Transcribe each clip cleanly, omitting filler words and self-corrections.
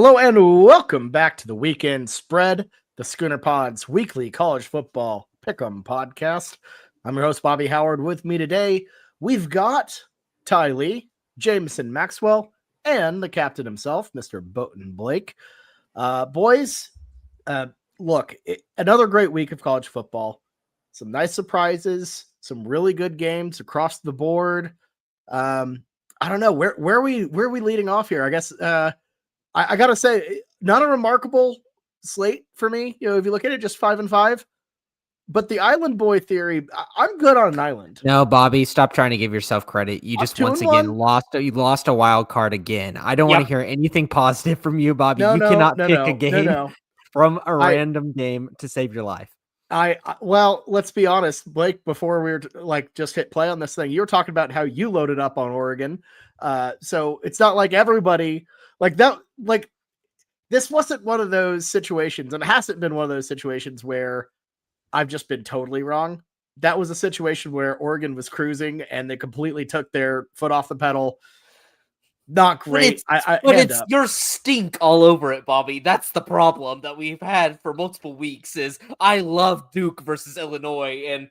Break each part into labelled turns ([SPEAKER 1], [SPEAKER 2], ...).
[SPEAKER 1] Hello and welcome back to the Weekend Spread, the Schooner Pod's weekly college football pick'em podcast. I'm your host, Bobby Howard. With me today, we've got Ty Lee, Jameson Maxwell, and the captain himself, Mr. Boaton Blake. Boys, look, another great week of college football. Some nice surprises, some really good games across the board. I don't know where are we leading off here. I guess I gotta say, not a remarkable slate for me. You know, if you look at it, just 5-5. But the Island Boy theory, I'm good on an island.
[SPEAKER 2] No, Bobby, stop trying to give yourself credit. You just once again lost a wild card again. I don't want to hear anything positive from you, Bobby. You cannot pick a game from a random game to save your life.
[SPEAKER 1] Well, let's be honest, Blake, before we were just hit play on this thing, you were talking about how you loaded up on Oregon. So it's not like everybody this wasn't one of those situations, and it hasn't been one of those situations where I've just been totally wrong. That was a situation where Oregon was cruising and they completely took their foot off the pedal. Not great.
[SPEAKER 3] But it's your stink all over it, Bobby. That's the problem that we've had for multiple weeks is I love Duke versus Illinois, and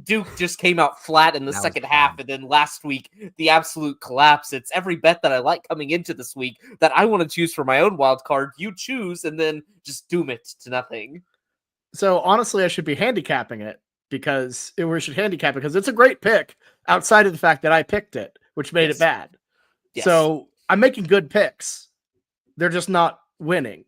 [SPEAKER 3] Duke just came out flat in the second half, and then last week, the absolute collapse. It's every bet that I like coming into this week that I want to choose for my own wild card. You choose, and then just doom it to nothing.
[SPEAKER 1] So, honestly, I should be handicapping it because it's a great pick outside of the fact that I picked it, which made it bad. Yes. So, I'm making good picks. They're just not winning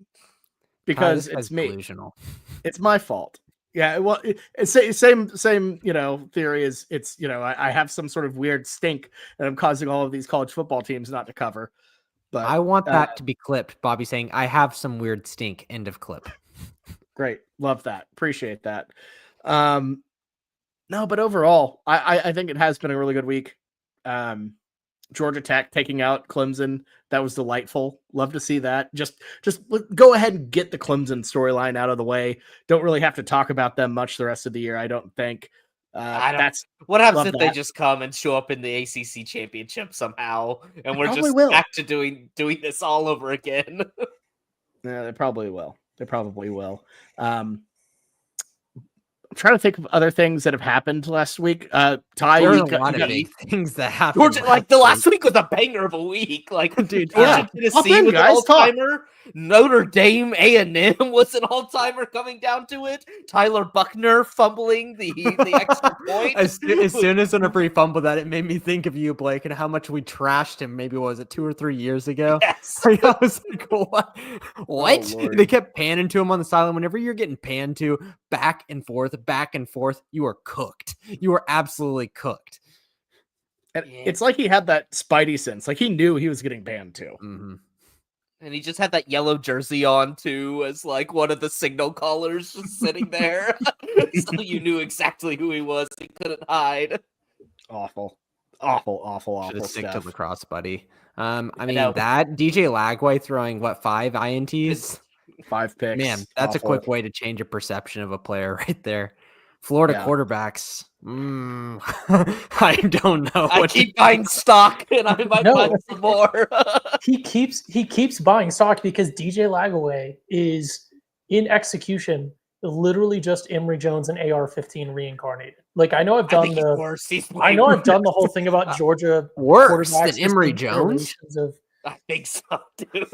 [SPEAKER 1] because it's me. Delusional. It's my fault. Yeah, well, it's same theory as it's, I have some sort of weird stink and I'm causing all of these college football teams not to cover. But
[SPEAKER 2] I want that to be clipped, Bobby saying, I have some weird stink, end of clip.
[SPEAKER 1] Great. Love that. Appreciate that. No, but overall, I think it has been a really good week. Georgia Tech taking out Clemson. That was delightful. Love to see that. Just go ahead and get the Clemson storyline out of the way. Don't really have to talk about them much the rest of the year, I don't think.
[SPEAKER 3] What happens if they just come and show up in the ACC championship somehow, and we're just back to doing this all over again?
[SPEAKER 1] Yeah, they probably will. I'm trying to think of other things that have happened last week. Ty,
[SPEAKER 2] there's a lot of big things that happened.
[SPEAKER 3] Georgia, the last week was a banger of a week.
[SPEAKER 1] Dude,
[SPEAKER 3] Georgia, Tennessee was an all-timer. Notre Dame A&M was an all-timer coming down to it. Tyler Buckner fumbling the extra point.
[SPEAKER 2] As soon as whenever he fumbled that, it made me think of you, Blake, and how much we trashed him. Maybe was it 2 or 3 years ago?
[SPEAKER 3] Yes.
[SPEAKER 2] I was like, what? Oh, they kept panning to him on the sideline. Whenever you're getting panned to back and forth, you are cooked. You are absolutely cooked.
[SPEAKER 1] And it's like he had that spidey sense. Like he knew he was getting banned too.
[SPEAKER 2] Mm-hmm.
[SPEAKER 3] And he just had that yellow jersey on too, as one of the signal callers just sitting there. So you knew exactly who he was. He couldn't hide.
[SPEAKER 1] Awful
[SPEAKER 2] Should stick to lacrosse, buddy. That DJ Lagway throwing 5 INTs,
[SPEAKER 1] 5 picks.
[SPEAKER 2] Man, that's awful. A quick way to change a perception of a player right there. Florida quarterbacks. I don't know.
[SPEAKER 3] I keep buying stock, and I might buy some more.
[SPEAKER 4] He keeps buying stock because DJ Lagway is in execution, literally just Emory Jones and AR-15 reincarnated. I know I've done the whole thing about Georgia
[SPEAKER 2] worse than Emory Jones.
[SPEAKER 3] I think so, dude.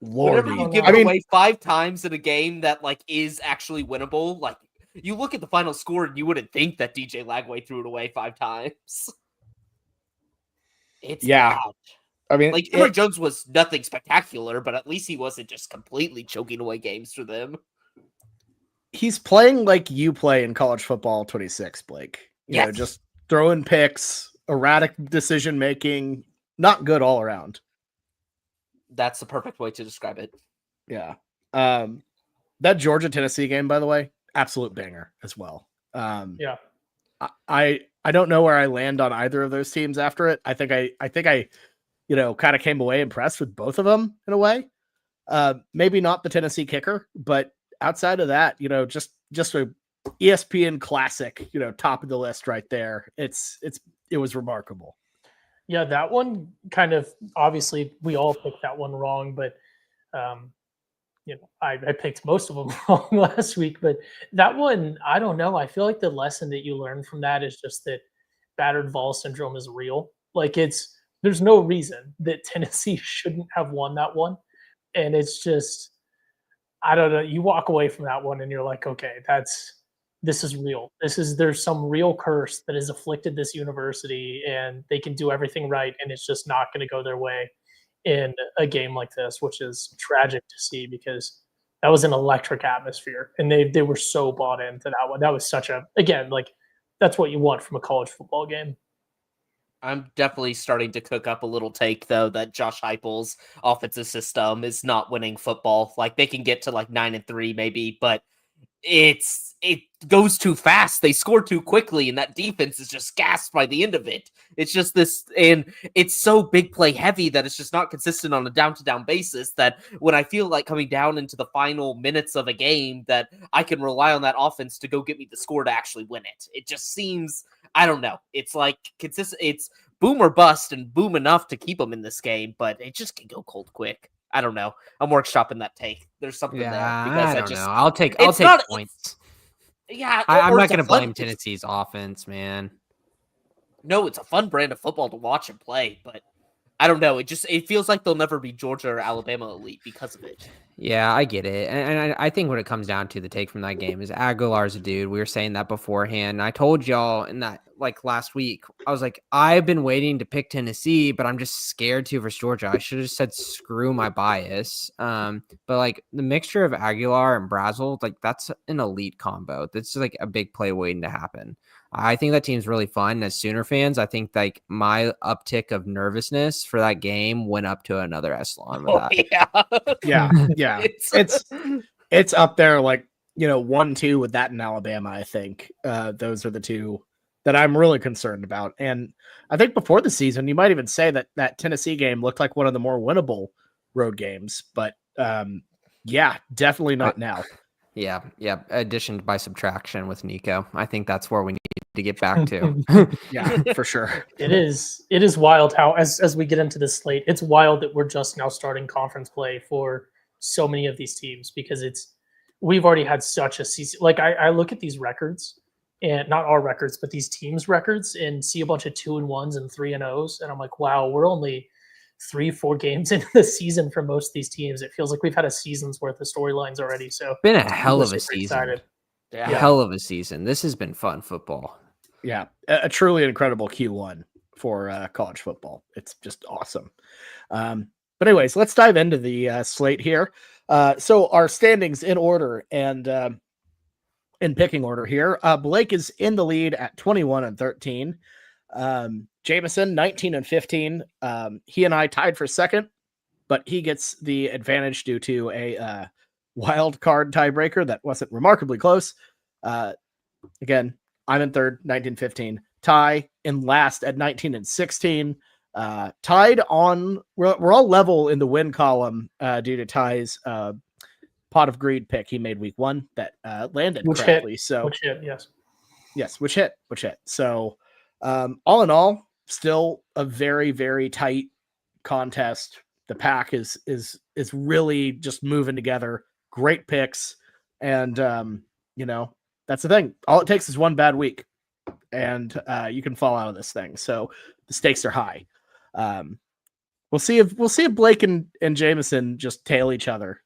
[SPEAKER 1] Lordy.
[SPEAKER 3] Whenever you give it away 5 times in a game that is actually winnable, you look at the final score and you wouldn't think that DJ Lagway threw it away 5 times. It's bad.
[SPEAKER 1] I mean,
[SPEAKER 3] Emory Jones was nothing spectacular, but at least he wasn't just completely choking away games for them.
[SPEAKER 1] He's playing like you play in college football 26, Blake. You know, just throwing picks, erratic decision making, not good all around.
[SPEAKER 3] That's the perfect way to describe it.
[SPEAKER 1] Yeah. That Georgia Tennessee game, by the way, absolute banger as well.
[SPEAKER 4] Yeah.
[SPEAKER 1] I don't know where I land on either of those teams after it. I think I kind of came away impressed with both of them in a way. Maybe not the Tennessee kicker, but outside of that, just a ESPN classic, top of the list right there. It was remarkable.
[SPEAKER 4] Yeah, that one kind of, obviously we all picked that one wrong, but I picked most of them wrong last week. But that one, I don't know. I feel like the lesson that you learn from that is just that battered Vol syndrome is real. Like there's no reason that Tennessee shouldn't have won that one. And it's just, I don't know. You walk away from that one and you're like, okay, this is real. There's some real curse that has afflicted this university, and they can do everything right, and it's just not going to go their way in a game like this, which is tragic to see because that was an electric atmosphere, and they were so bought into that one. That was such a, again, like that's what you want from a college football game.
[SPEAKER 3] I'm definitely starting to cook up a little take, though, that Josh Heupel's offensive system is not winning football. Like, they can get to like 9-3 maybe, but it goes too fast. They score too quickly, and that defense is just gassed by the end of it. It's just this, and it's so big play heavy that it's just not consistent on a down-to-down basis, that when I feel like coming down into the final minutes of a game, that I can rely on that offense to go get me the score to actually win it. It just seems, I don't know. It's like consistent. It's boom or bust, and boom enough to keep them in this game, but it just can go cold quick. I don't know. I'm workshopping that take. There's something there because
[SPEAKER 2] I don't know. I'll take points.
[SPEAKER 3] Yeah,
[SPEAKER 2] I'm not going to blame Tennessee's offense, man.
[SPEAKER 3] No, it's a fun brand of football to watch and play, but I don't know. It feels like they'll never be Georgia or Alabama elite because of it.
[SPEAKER 2] Yeah, I get it. And I think what it comes down to, the take from that game, is Aguilar's a dude. We were saying that beforehand. And I told y'all in that, like, last week, I was like, I've been waiting to pick Tennessee, but I'm just scared to versus Georgia. I should have said screw my bias. But like the mixture of Aguilar and Brazel, like that's an elite combo. That's like a big play waiting to happen. I think that team's really fun. As Sooner fans, I think like my uptick of nervousness for that game went up to another echelon with that.
[SPEAKER 1] Yeah. It's up there, like, 1-2 with that in Alabama. I think those are the two that I'm really concerned about. And I think before the season, you might even say that Tennessee game looked like one of the more winnable road games. But definitely not now.
[SPEAKER 2] Yeah. Addition by subtraction with Nico. I think that's where we need to get back to.
[SPEAKER 1] Yeah, for sure.
[SPEAKER 4] It is wild how, as we get into this slate, it's wild that we're just now starting conference play for so many of these teams, because we've already had such a season. Like I look at these records, and not our records, but these teams' records, and see a bunch of 2-1s and 3-0s, and I'm like, wow, we're only 3-4 games into the season for most of these teams. It feels like we've had a season's worth of storylines already. So
[SPEAKER 2] it's been a hell of a season.
[SPEAKER 4] Excited.
[SPEAKER 2] Yeah. Hell of a season. This has been fun football.
[SPEAKER 1] Yeah, a truly incredible Q1 for college football. It's just awesome. But anyways, let's dive into the slate here. So our standings in order and in picking order here. Blake is in the lead at 21-13. Jameson 19-15. He and I tied for second, but he gets the advantage due to a wild card tiebreaker that wasn't remarkably close. Again, I'm in third, 19-15. Ty in last at 19-16. Tied on, we're all level in the win column due to Ty's pot of greed pick he made week 1 that landed correctly.
[SPEAKER 4] Which hit, yes.
[SPEAKER 1] Yes, which hit. So all in all, still a very, very tight contest. The pack is really just moving together. Great picks. And that's the thing. All it takes is one bad week, and you can fall out of this thing. So the stakes are high. We'll see if Blake and Jameson just tail each other.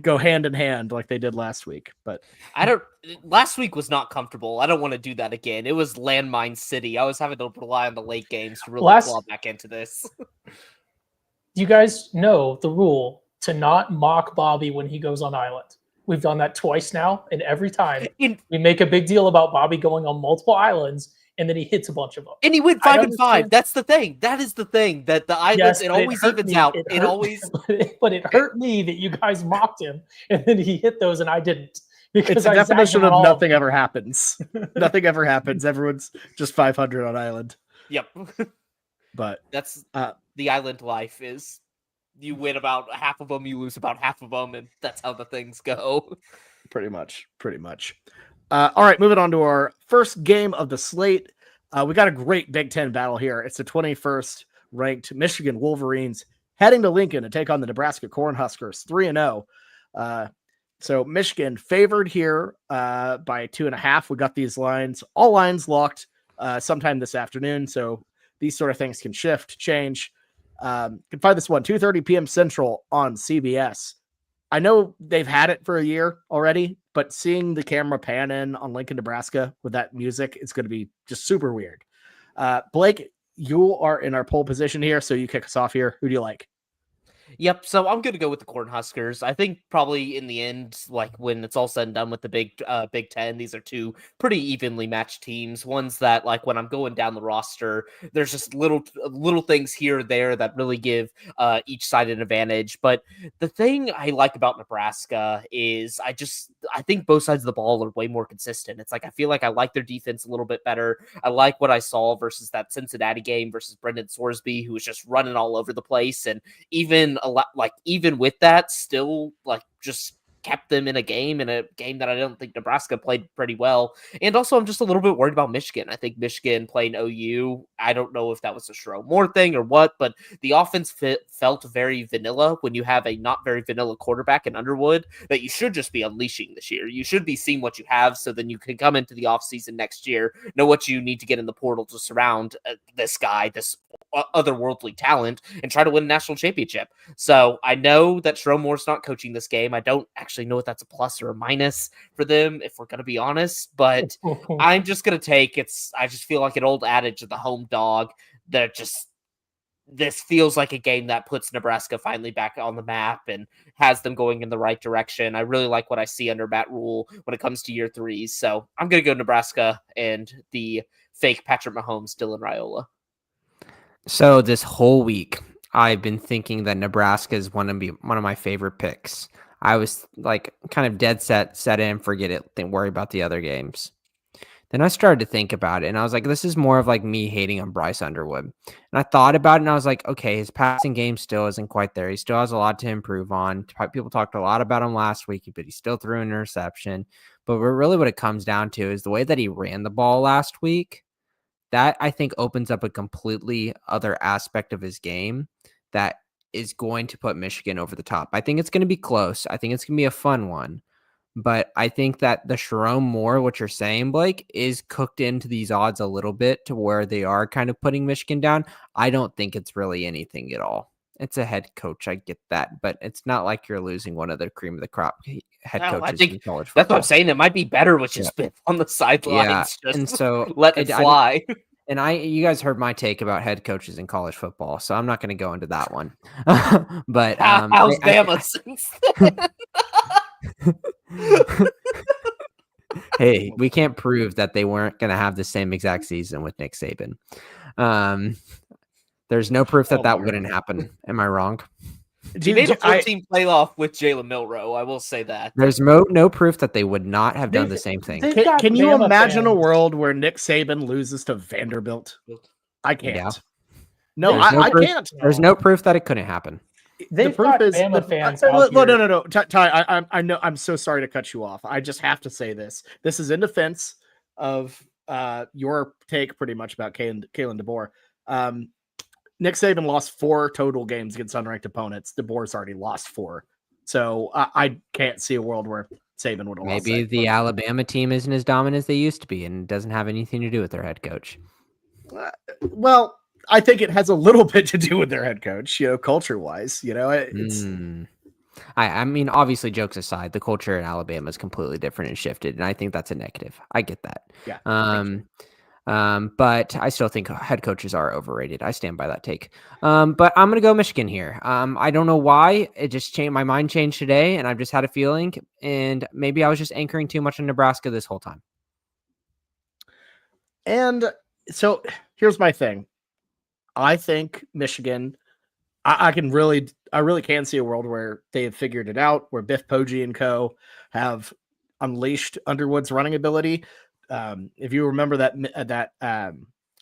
[SPEAKER 1] Go hand in hand like they did last week. But
[SPEAKER 3] last week was not comfortable. I don't want to do that again. It was landmine city. I was having to rely on the late games to really claw back into this.
[SPEAKER 4] You guys know the rule to not mock Bobby when he goes on island. We've done that twice now, and every time we make a big deal about Bobby going on multiple islands, and then he hits a bunch of them.
[SPEAKER 3] And he went 5-5. That's the thing. That is the thing. That the islands, it always evens out. It always.
[SPEAKER 4] But it hurt me that you guys mocked him, and then he hit those, and I didn't.
[SPEAKER 1] Because it's the definition of nothing ever happens. Nothing ever happens. Everyone's just 500 on island.
[SPEAKER 3] Yep.
[SPEAKER 1] But
[SPEAKER 3] that's the island life is. You win about half of them, you lose about half of them, and that's how the things go.
[SPEAKER 1] Pretty much. All right, moving on to our first game of the slate. We got a great Big Ten battle here. It's the 21st ranked Michigan Wolverines heading to Lincoln to take on the Nebraska Cornhuskers, 3-0. So Michigan favored here by 2.5. We got these lines, all lines locked sometime this afternoon. So these sort of things can shift, change. You can find this one 2:30 p.m. Central on CBS. I know they've had it for a year already, but seeing the camera pan in on Lincoln, Nebraska with that music, it's going to be just super weird. Blake, you are in our pole position here, so you kick us off here. Who do you like?
[SPEAKER 3] Yep, so I'm going to go with the Cornhuskers. I think probably in the end, like when it's all said and done with the Big Ten, these are two pretty evenly matched teams. Ones that, like, when I'm going down the roster, there's just little things here or there that really give each side an advantage. But the thing I like about Nebraska is I think both sides of the ball are way more consistent. It's like I feel like I like their defense a little bit better. I like what I saw versus that Cincinnati game versus Brendan Sorsby, who was just running all over the place, and even with that, still like just kept them in a game that I don't think Nebraska played pretty well. And also, I'm just a little bit worried about Michigan. I think Michigan playing OU, I don't know if that was a Sherrone Moore thing or what, but the offense felt very vanilla when you have a not very vanilla quarterback in Underwood that you should just be unleashing this year. You should be seeing what you have so then you can come into the offseason next year, know what you need to get in the portal to surround this guy, this otherworldly talent, and try to win a national championship. So I know that Sherrone Moore's not coaching this game. I don't actually know if that's a plus or a minus for them, if we're going to be honest, but I'm just going to take I just feel like an old adage of the home dog that just this feels like a game that puts Nebraska finally back on the map and has them going in the right direction. I really like what I see under Matt Rule when it comes to year 3. So I'm going to go Nebraska and the fake Patrick Mahomes, Dylan Raiola.
[SPEAKER 2] So this whole week, I've been thinking that Nebraska is one of my favorite picks. I was like kind of dead set in, forget it, don't worry about the other games. Then I started to think about it, and I was like, this is more of like me hating on Bryce Underwood. And I thought about it, and I was like, okay, his passing game still isn't quite there. He still has a lot to improve on. People talked a lot about him last week, but he still threw an interception. But really what it comes down to is the way that he ran the ball last week. That, I think, opens up a completely other aspect of his game that is going to put Michigan over the top. I think it's going to be close. I think it's going to be a fun one. But I think that the Sherrone Moore, what you're saying, Blake, is cooked into these odds a little bit to where they are kind of putting Michigan down. I don't think it's really anything at all. It's a head coach. I get that. But it's not like you're losing one of the cream of the crop head coaches in college football.
[SPEAKER 3] That's what I'm saying. It might be better with just on the sidelines.
[SPEAKER 2] Yeah. And so
[SPEAKER 3] let it fly.
[SPEAKER 2] You guys heard my take about head coaches in college football, so I'm not going to go into that one. But
[SPEAKER 3] how's Bama since
[SPEAKER 2] hey, we can't prove that they weren't going to have the same exact season with Nick Saban. There's no proof that wouldn't happen. Am I wrong?
[SPEAKER 3] He made a 14 playoff with Jalen Milroe. I will say that.
[SPEAKER 2] There's no proof that they would not have done the same thing.
[SPEAKER 1] Can you imagine a world where Nick Saban loses to Vanderbilt? I can't.
[SPEAKER 2] Yeah.
[SPEAKER 1] No, I can't.
[SPEAKER 2] There's no proof that it couldn't happen.
[SPEAKER 4] The proof is
[SPEAKER 1] Bama fans. No. Ty, I know. I'm so sorry to cut you off. I just have to say this. This is in defense of your take, pretty much about Kalen DeBoer. Nick Saban lost 4 total games against unranked opponents. DeBoer's already lost 4. So I can't see a world where Saban would have lost.
[SPEAKER 2] Maybe the Alabama team isn't as dominant as they used to be and doesn't have anything to do with their head coach.
[SPEAKER 1] Well, I think it has a little bit to do with their head coach, culture-wise. It's...
[SPEAKER 2] I mean, obviously, jokes aside, the culture in Alabama is completely different and shifted, and I think that's a negative. I get that.
[SPEAKER 1] Yeah.
[SPEAKER 2] But I still think head coaches are overrated. I stand by that take. But I'm going to go Michigan here. I don't know why. It just changed. My mind changed today, and I've just had a feeling. And maybe I was just anchoring too much on Nebraska this whole time.
[SPEAKER 1] And so here's my thing. I think Michigan, I really can see a world where they have figured it out, where Biff Poggi and co. have unleashed Underwood's running ability. If you remember that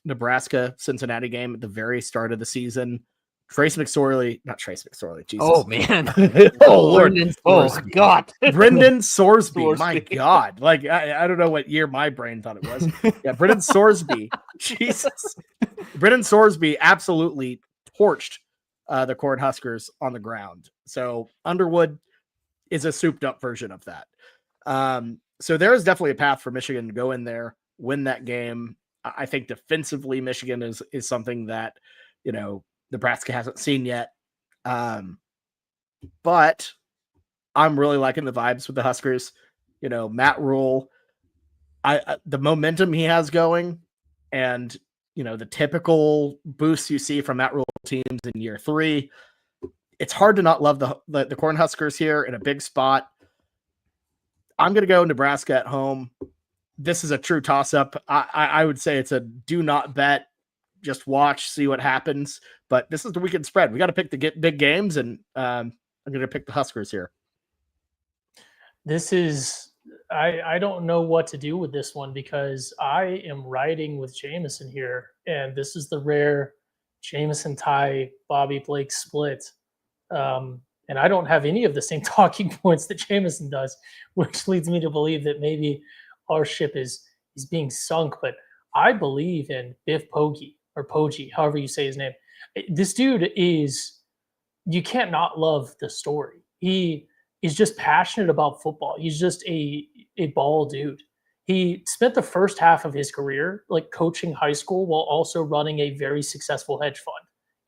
[SPEAKER 1] Nebraska Cincinnati game at the very start of the season, Trace McSorley, not Trace McSorley. Jesus.
[SPEAKER 2] Oh man.
[SPEAKER 1] Oh Lord.
[SPEAKER 3] Oh God.
[SPEAKER 1] Brendan Sorsby. My God. Like I don't know what year my brain thought it was. Yeah, Brendan Sorsby. Jesus. Brendan Sorsby absolutely torched the Cornhuskers on the ground. So Underwood is a souped up version of that. So there is definitely a path for Michigan to go in there, win that game. I think defensively, Michigan is something that, Nebraska hasn't seen yet. But I'm really liking the vibes with the Huskers. Matt Rule, the momentum he has going, and the typical boosts you see from Matt Rule teams in year 3. It's hard to not love the Cornhuskers here in a big spot. I'm going to go Nebraska at home. This is a true toss-up. I would say it's a do not bet. Just watch, see what happens. But this is the weekend spread. We got to pick the big games, and I'm going to pick the Huskers here.
[SPEAKER 4] This is I don't know what to do with this one because I am riding with Jameson here, and this is the rare Jameson Ty Bobby Blake split. And I don't have any of the same talking points that Jameson does, which leads me to believe that maybe our ship is being sunk. But I believe in Biff Poggi, or Poggi, however you say his name. This dude you can't not love the story. He is just passionate about football. He's just a ball dude. He spent the first half of his career like coaching high school while also running a very successful hedge fund,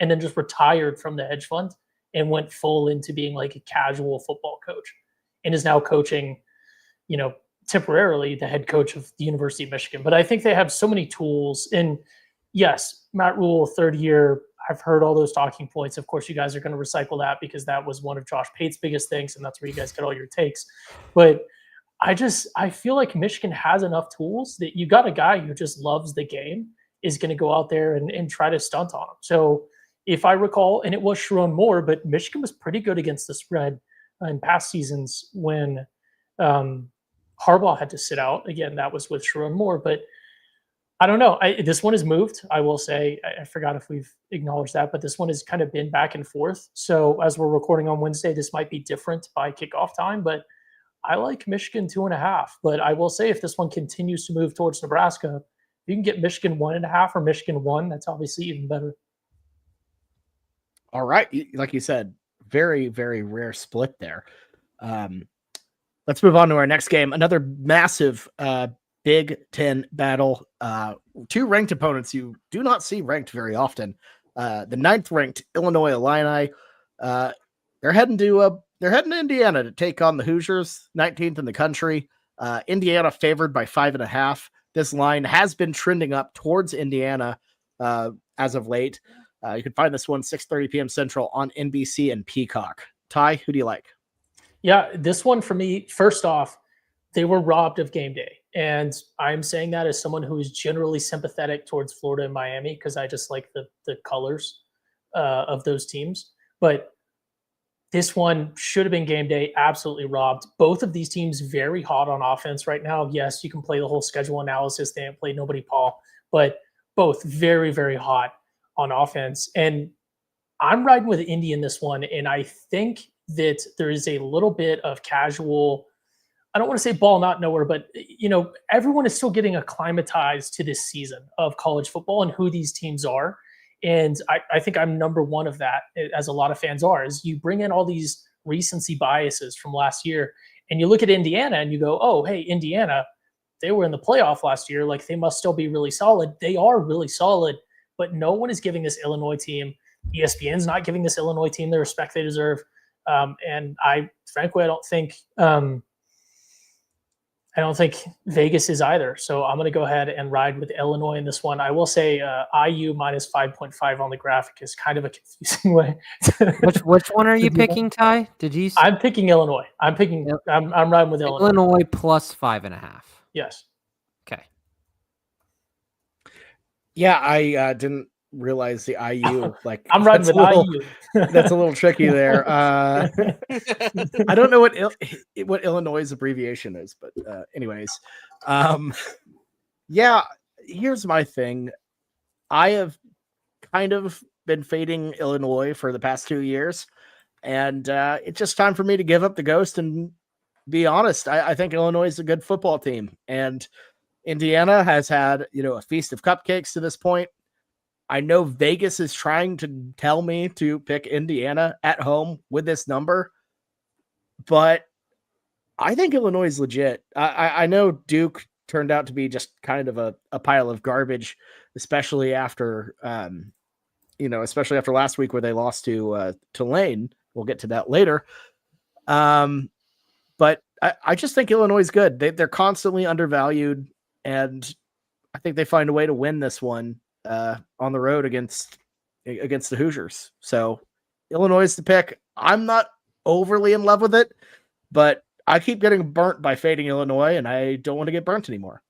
[SPEAKER 4] and then just retired from the hedge fund and went full into being like a casual football coach, and is now coaching, temporarily the head coach of the University of Michigan. But I think they have so many tools. And yes, Matt Rule, third year, I've heard all those talking points. Of course, you guys are going to recycle that because that was one of Josh Pate's biggest things, and that's where you guys get all your takes. But I feel like Michigan has enough tools that you got a guy who just loves the game is going to go out there and try to stunt on him. So if I recall, and it was Sharon Moore, but Michigan was pretty good against the spread in past seasons when Harbaugh had to sit out. Again, that was with Sharon Moore, but I don't know. This one has moved, I will say. I forgot if we've acknowledged that, but this one has kind of been back and forth. So as we're recording on Wednesday, this might be different by kickoff time, but I like Michigan 2.5. But I will say if this one continues to move towards Nebraska, if you can get Michigan 1.5 or Michigan 1, that's obviously even better.
[SPEAKER 1] All right. Like you said, very, very rare split there. Let's move on to our next game. Another massive Big Ten battle. 2 ranked opponents you do not see ranked very often. The 9th ranked Illinois Illini. They're heading to Indiana to take on the Hoosiers, 19th in the country. Indiana favored by 5.5. This line has been trending up towards Indiana as of late. You can find this one 6:30 p.m. Central on NBC and Peacock. Ty, who do you like?
[SPEAKER 4] Yeah, this one for me, first off, they were robbed of game day. And I'm saying that as someone who is generally sympathetic towards Florida and Miami because I just like the colors of those teams. But this one should have been game day, absolutely robbed. Both of these teams very hot on offense right now. Yes, you can play the whole schedule analysis. They haven't played nobody, Paul. But both very, very hot on offense. And I'm riding with Indy in this one. And I think that there is a little bit of casual, I don't want to say ball not nowhere, but everyone is still getting acclimatized to this season of college football and who these teams are. And I think I'm number one of that, as a lot of fans are, is you bring in all these recency biases from last year and you look at Indiana and you go, oh, hey, Indiana, they were in the playoff last year. Like they must still be really solid. They are really solid, but no one is giving this Illinois team, ESPN's not giving this Illinois team the respect they deserve. And frankly, I don't think Vegas is either. So I'm going to go ahead and ride with Illinois in this one. I will say IU minus 5.5 on the graphic is kind of a confusing way.
[SPEAKER 2] Which one are you picking, Ty?
[SPEAKER 4] I'm picking Illinois. I'm riding with Illinois.
[SPEAKER 2] Illinois plus 5.5.
[SPEAKER 4] Yes.
[SPEAKER 2] Okay.
[SPEAKER 1] Yeah, I didn't realize the IU. Like
[SPEAKER 4] I'm riding with IU.
[SPEAKER 1] That's a little tricky there. I don't know what Illinois' abbreviation is, but anyways, yeah. Here's my thing. I have kind of been fading Illinois for the past 2 years, and it's just time for me to give up the ghost and be honest. I think Illinois is a good football team, and Indiana has had, a feast of cupcakes to this point. I know Vegas is trying to tell me to pick Indiana at home with this number, but I think Illinois is legit. I know Duke turned out to be just kind of a pile of garbage, especially after last week where they lost to Tulane. We'll get to that later. But I just think Illinois is good. They're constantly undervalued, and I think they find a way to win this one on the road against the Hoosiers. So Illinois is the pick. I'm not overly in love with it, but I keep getting burnt by fading Illinois, and I don't want to get burnt anymore.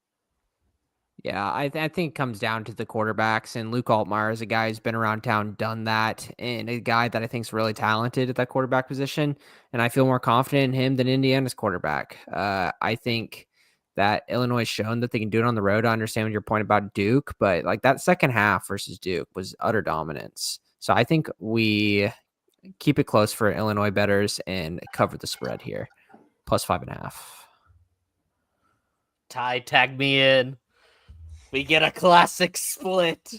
[SPEAKER 2] Yeah, I think it comes down to the quarterbacks, and Luke Altmaier is a guy who's been around town, done that, and a guy that I think is really talented at that quarterback position, and I feel more confident in him than Indiana's quarterback. I think that Illinois has shown that they can do it on the road. I understand your point about Duke, but like that second half versus Duke was utter dominance. So I think we keep it close for Illinois bettors and cover the spread here. +5.5.
[SPEAKER 3] Ty, tag me in. We get a classic split.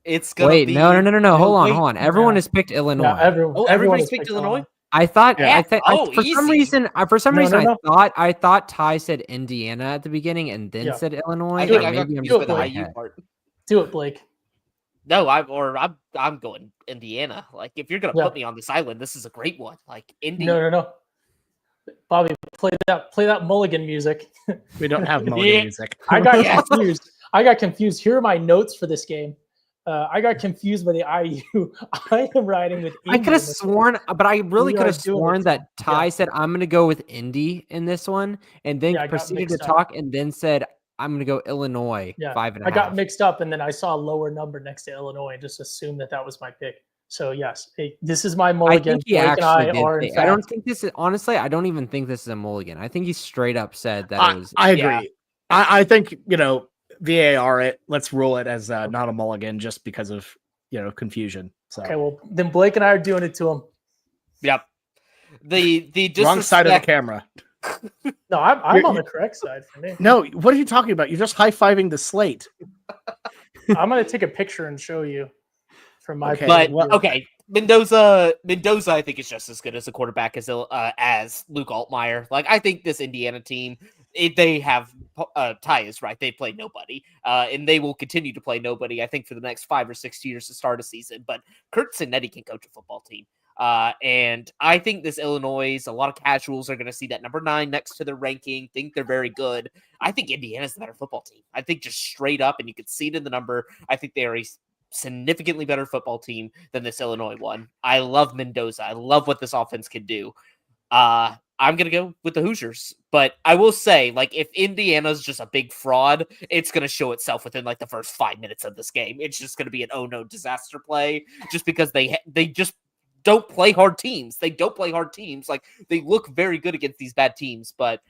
[SPEAKER 3] It's gonna be
[SPEAKER 2] no. Hold on. Everyone has picked Illinois.
[SPEAKER 4] Yeah,
[SPEAKER 3] everybody's picked Illinois.
[SPEAKER 2] I thought.
[SPEAKER 3] Yeah.
[SPEAKER 2] For some reason,
[SPEAKER 4] No.
[SPEAKER 2] I thought Ty said Indiana at the beginning and then said Illinois.
[SPEAKER 4] Do it, Blake.
[SPEAKER 3] No, I'm going Indiana. Like, if you're gonna put me on this island, this is a great one. Like, Indiana.
[SPEAKER 4] No. Bobby, play that mulligan music.
[SPEAKER 1] We don't have mulligan music.
[SPEAKER 4] I got confused. Here are my notes for this game. I got confused by the IU. I am riding with Indy.
[SPEAKER 2] I could have sworn, but I really could have sworn that Ty said, I'm going to go with Indy in this one, and then proceeded to talk and then said, I'm going to go Illinois, 5.5.
[SPEAKER 4] I got mixed up, and then I saw a lower number next to Illinois and just assumed that was my pick. So, yes, this is my mulligan.
[SPEAKER 2] I don't think this is, honestly, I don't even think this is a mulligan. I think he straight up said that it was.
[SPEAKER 1] I agree. Yeah. I think, VAR it. Let's rule it as not a mulligan just because of, confusion. So.
[SPEAKER 4] Okay, well, then Blake and I are doing it to him.
[SPEAKER 3] Yep. The
[SPEAKER 1] wrong side of the camera.
[SPEAKER 4] No, I'm on the correct side for me.
[SPEAKER 1] No, what are you talking about? You're just high-fiving the slate.
[SPEAKER 4] I'm going to take a picture and show you from my
[SPEAKER 3] okay. Mendoza, I think is just as good as a quarterback as Luke Altmaier. Like, I think this Indiana team, they have Ty is right. They play nobody, and they will continue to play nobody. I think for the next 5 or 6 years to start a season. But Kurt Cinetti can coach a football team, and I think this Illinois, a lot of casuals are going to see that number 9 next to their ranking, think they're very good. I think Indiana's the better football team. I think just straight up, and you can see it in the number. I think they are a significantly better football team than this Illinois one. I love Mendoza. I love what this offense can do. I'm going to go with the Hoosiers, but I will say, like, if Indiana's just a big fraud, it's going to show itself within like the first 5 minutes of this game. It's just going to be an oh no disaster play just because they just don't play hard teams. They don't play hard teams. Like, they look very good against these bad teams, but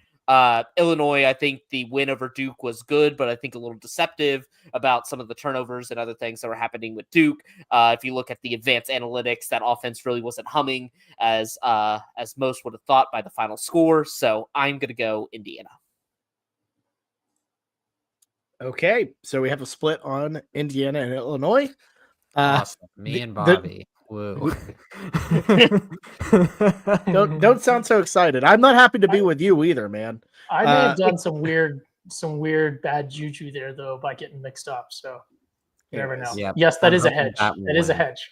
[SPEAKER 3] Illinois, I think the win over Duke was good, but I think a little deceptive about some of the turnovers and other things that were happening with Duke. If you look at the advanced analytics, that offense really wasn't humming as most would have thought by the final score. So I'm going to go Indiana.
[SPEAKER 1] Okay, so we have a split on Indiana and Illinois.
[SPEAKER 2] Awesome. Me and Bobby. Whoa.
[SPEAKER 1] Don't sound so excited. I'm not happy to be with you either, man.
[SPEAKER 4] I may have done some weird bad juju there though by getting mixed up. So you never know. Yep. Yes, that is a hedge. That is a hedge.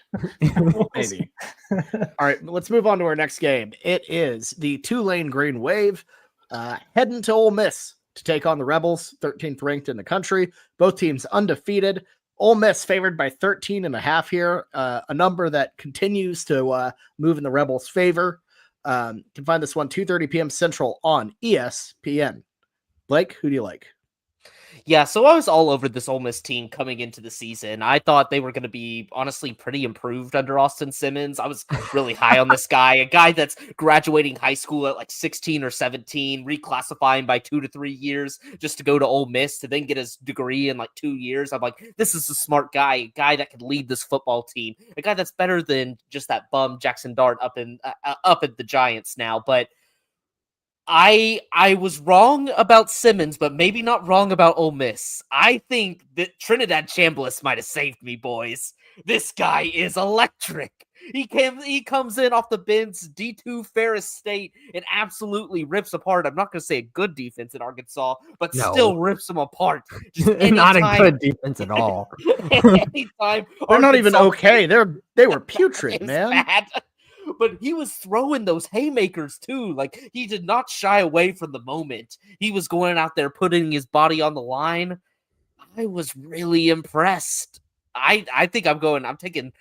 [SPEAKER 1] Maybe. All right, let's move on to our next game. It is the Tulane Green Wave heading to Ole Miss to take on the Rebels, 13th ranked in the country. Both teams undefeated. Ole Miss favored by 13.5 here, a number that continues to move in the Rebels' favor. You can find this one 2:30 p.m. Central on ESPN. Blake, who do you like?
[SPEAKER 3] Yeah, so I was all over this Ole Miss team coming into the season. I thought they were going to be, honestly, pretty improved under Austin Simmons. I was really high on this guy, a guy that's graduating high school at like 16 or 17, reclassifying by 2 to 3 years just to go to Ole Miss to then get his degree in like 2 years. I'm like, this is a smart guy, a guy that can lead this football team, a guy that's better than just that bum Jackson Dart up at the Giants now. But I was wrong about Simmons, but maybe not wrong about Ole Miss. I think that Trinidad Chambliss might have saved me, boys. This guy is electric. He comes in off the bench, D2 Ferris State, and absolutely rips apart. I'm not going to say a good defense in Arkansas, but still rips them apart.
[SPEAKER 2] Not a good defense at all.
[SPEAKER 3] Anytime
[SPEAKER 1] they're not even okay. They were putrid, man.
[SPEAKER 3] Bad. But he was throwing those haymakers too. Like, he did not shy away from the moment. He was going out there putting his body on the line. I was really impressed. I think I'm taking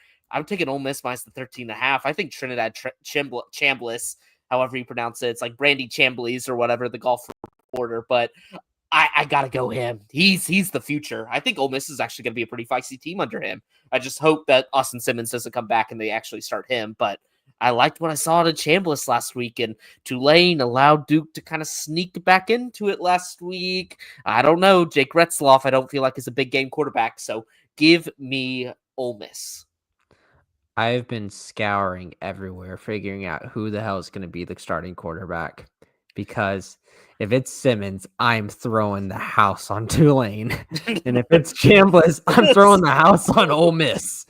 [SPEAKER 3] Ole Miss minus the 13.5. I think Trinidad Chambliss, however you pronounce it, it's like Brandy Chambliss or whatever, the golf reporter, but I gotta go him. He's the future. I think Ole Miss is actually gonna be a pretty feisty team under him. I just hope that Austin Simmons doesn't come back and they actually start him, but I liked what I saw to Chambliss last week, and Tulane allowed Duke to kind of sneak back into it last week. I don't know. Jake Retzloff, I don't feel like is a big game quarterback, so give me Ole Miss.
[SPEAKER 2] I've been scouring everywhere, figuring out who the hell is going to be the starting quarterback, because if it's Simmons, I'm throwing the house on Tulane, and if it's Chambliss, I'm throwing the house on Ole Miss.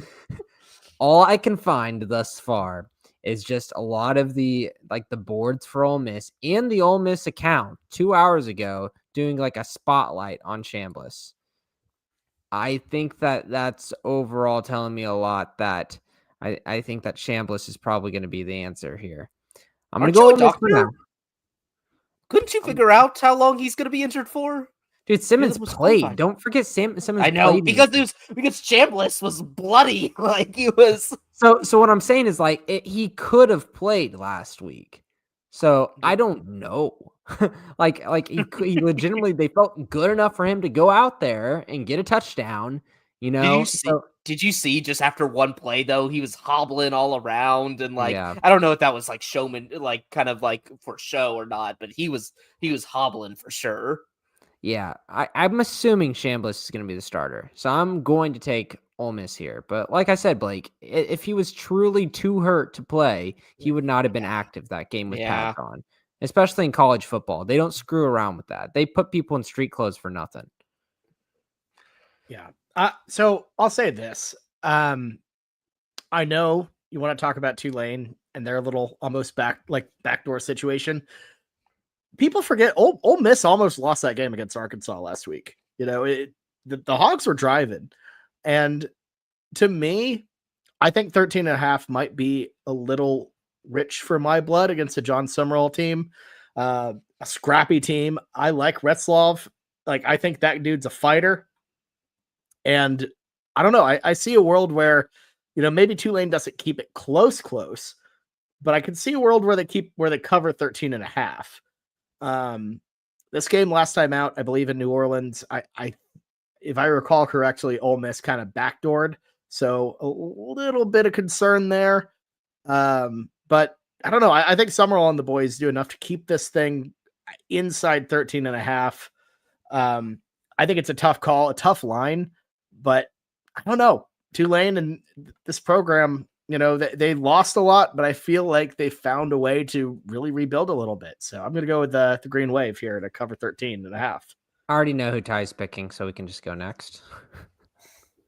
[SPEAKER 2] All I can find thus far is just a lot of the boards for Ole Miss and the Ole Miss account 2 hours ago doing like a spotlight on Chambliss. I think that's overall telling me a lot that I think that Chambliss is probably going to be the answer here. I'm going to go with for now.
[SPEAKER 3] Couldn't you figure out how long he's going to be injured for?
[SPEAKER 2] Dude, Simmons played. Don't forget Simmons.
[SPEAKER 3] I know, because Chambliss was bloody. Like, he was.
[SPEAKER 2] So what I'm saying is, like, he could have played last week. So I don't know. like he legitimately, they felt good enough for him to go out there and get a touchdown. You know.
[SPEAKER 3] Did you see just after one play though, he was hobbling all around and like, I don't know if that was like showman, like kind of like for show or not, but he was hobbling for sure.
[SPEAKER 2] Yeah, I'm assuming Chambliss is going to be the starter. So I'm going to take Ole Miss here. But like I said, Blake, if he was truly too hurt to play, he would not have been active that game with pads on, especially in college football. They don't screw around with that. They put people in street clothes for nothing.
[SPEAKER 1] Yeah. So I'll say this. I know you want to talk about Tulane and their little almost backdoor situation. People forget Ole Miss almost lost that game against Arkansas last week. You know, the Hogs were driving. And to me, I think 13.5 might be a little rich for my blood against a John Summerall team, a scrappy team. I like Retzloff. Like, I think that dude's a fighter. And I don't know. I see a world where, you know, maybe Tulane doesn't keep it close, but I can see a world where they cover 13.5. This game last time out, I believe in New Orleans, if I recall correctly, Ole Miss kind of backdoored. So a little bit of concern there. But I don't know. I think Summerall and the boys do enough to keep this thing inside 13.5. I think it's a tough call, a tough line, but I don't know. Tulane and this program, you know, they lost a lot, but I feel like they found a way to really rebuild a little bit. So I'm going to go with the Green Wave here to cover 13.5.
[SPEAKER 2] I already know who Ty's picking, so we can just go next.